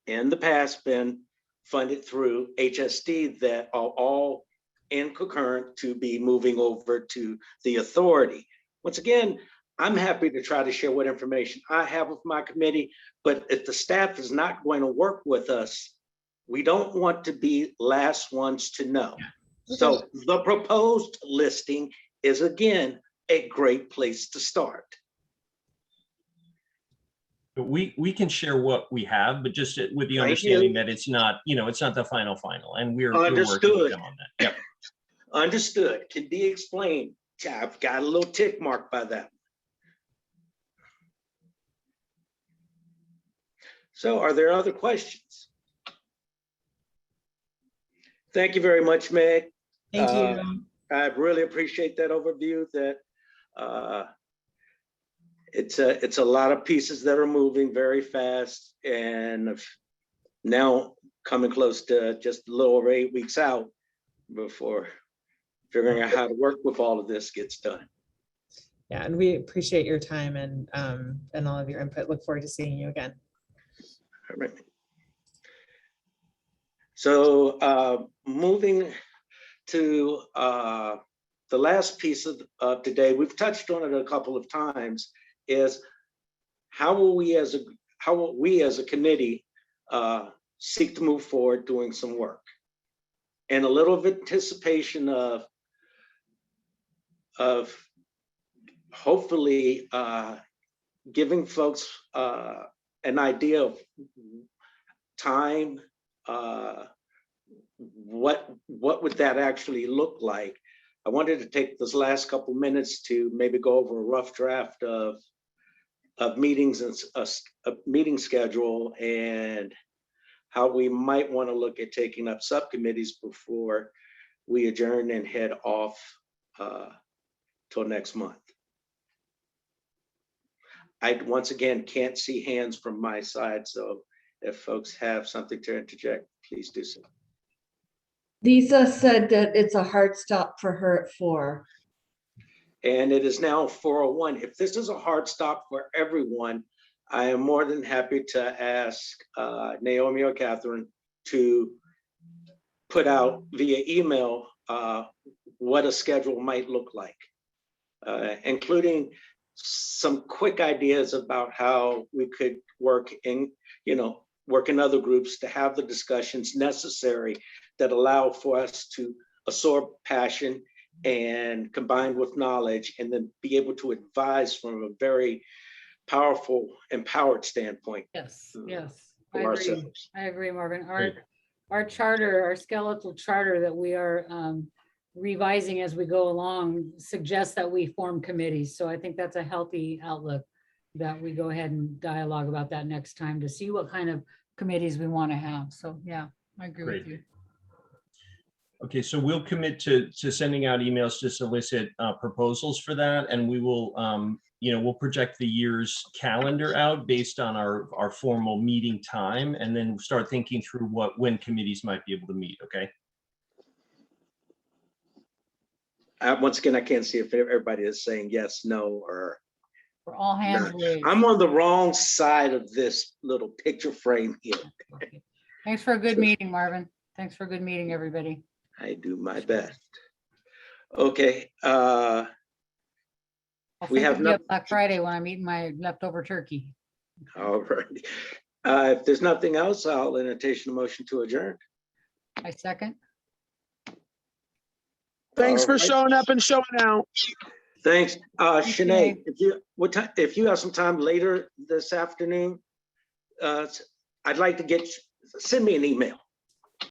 the past been funded through HSD that are all in concurrent to be moving over to the authority. Once again, I'm happy to try to share what information I have with my committee, but if the staff is not going to work with us, we don't want to be last ones to know. So the proposed listing is, again, a great place to start. We can share what we have, but just with the understanding that it's not, it's not the final, and we're working with them on that. Yep. Understood. Can be explained. I've got a little tick mark by that. So are there other questions? Thank you very much, Meg. Thank you. I really appreciate that overview. That it's a lot of pieces that are moving very fast, and now coming close to just a little over 8 weeks out before figuring out how to work with all of this gets done. Yeah, and we appreciate your time and all of your input. Look forward to seeing you again. All right. So moving to the last piece of today, we've touched on it a couple of times, is how will we as a committee seek to move forward doing some work, and a little of anticipation of hopefully giving folks an idea of time. What would that actually look like? I wanted to take this last couple minutes to maybe go over a rough draft of meetings and a meeting schedule, and how we might want to look at taking up subcommittees before we adjourn and head off till next month. I once again can't see hands from my side, so if folks have something to interject, please do so. Lisa said that it's a hard stop for her at 4. And it is now 4:01. If this is a hard stop for everyone, I am more than happy to ask Naomi or Catherine to put out via email what a schedule might look like, including some quick ideas about how we could work in other groups to have the discussions necessary that allow for us to absorb passion and combined with knowledge, and then be able to advise from a very powerful, empowered standpoint. Yes, I agree, Marvin. Our charter, our skeletal charter that we are revising as we go along suggests that we form committees. So I think that's a healthy outlook, that we go ahead and dialogue about that next time to see what kind of committees we want to have. So yeah, I agree with you. Okay, so we'll commit to sending out emails to solicit proposals for that, and we will, we'll project the year's calendar out based on our formal meeting time, and then start thinking through when committees might be able to meet. Okay. Once again, I can't see if everybody is saying yes, no, or. We're all hands raised. I'm on the wrong side of this little picture frame here. Thanks for a good meeting, Marvin. Thanks for a good meeting, everybody. I do my best. Okay, I'll we think have of you no, Black Friday when I'm eating my leftover turkey. all right. If there's nothing else, I'll entertain a motion to adjourn. I second. Thanks All for right. showing up and showing out. Thanks, Sinead, Sinead. if you have some time later this afternoon, I'd like to send me an email.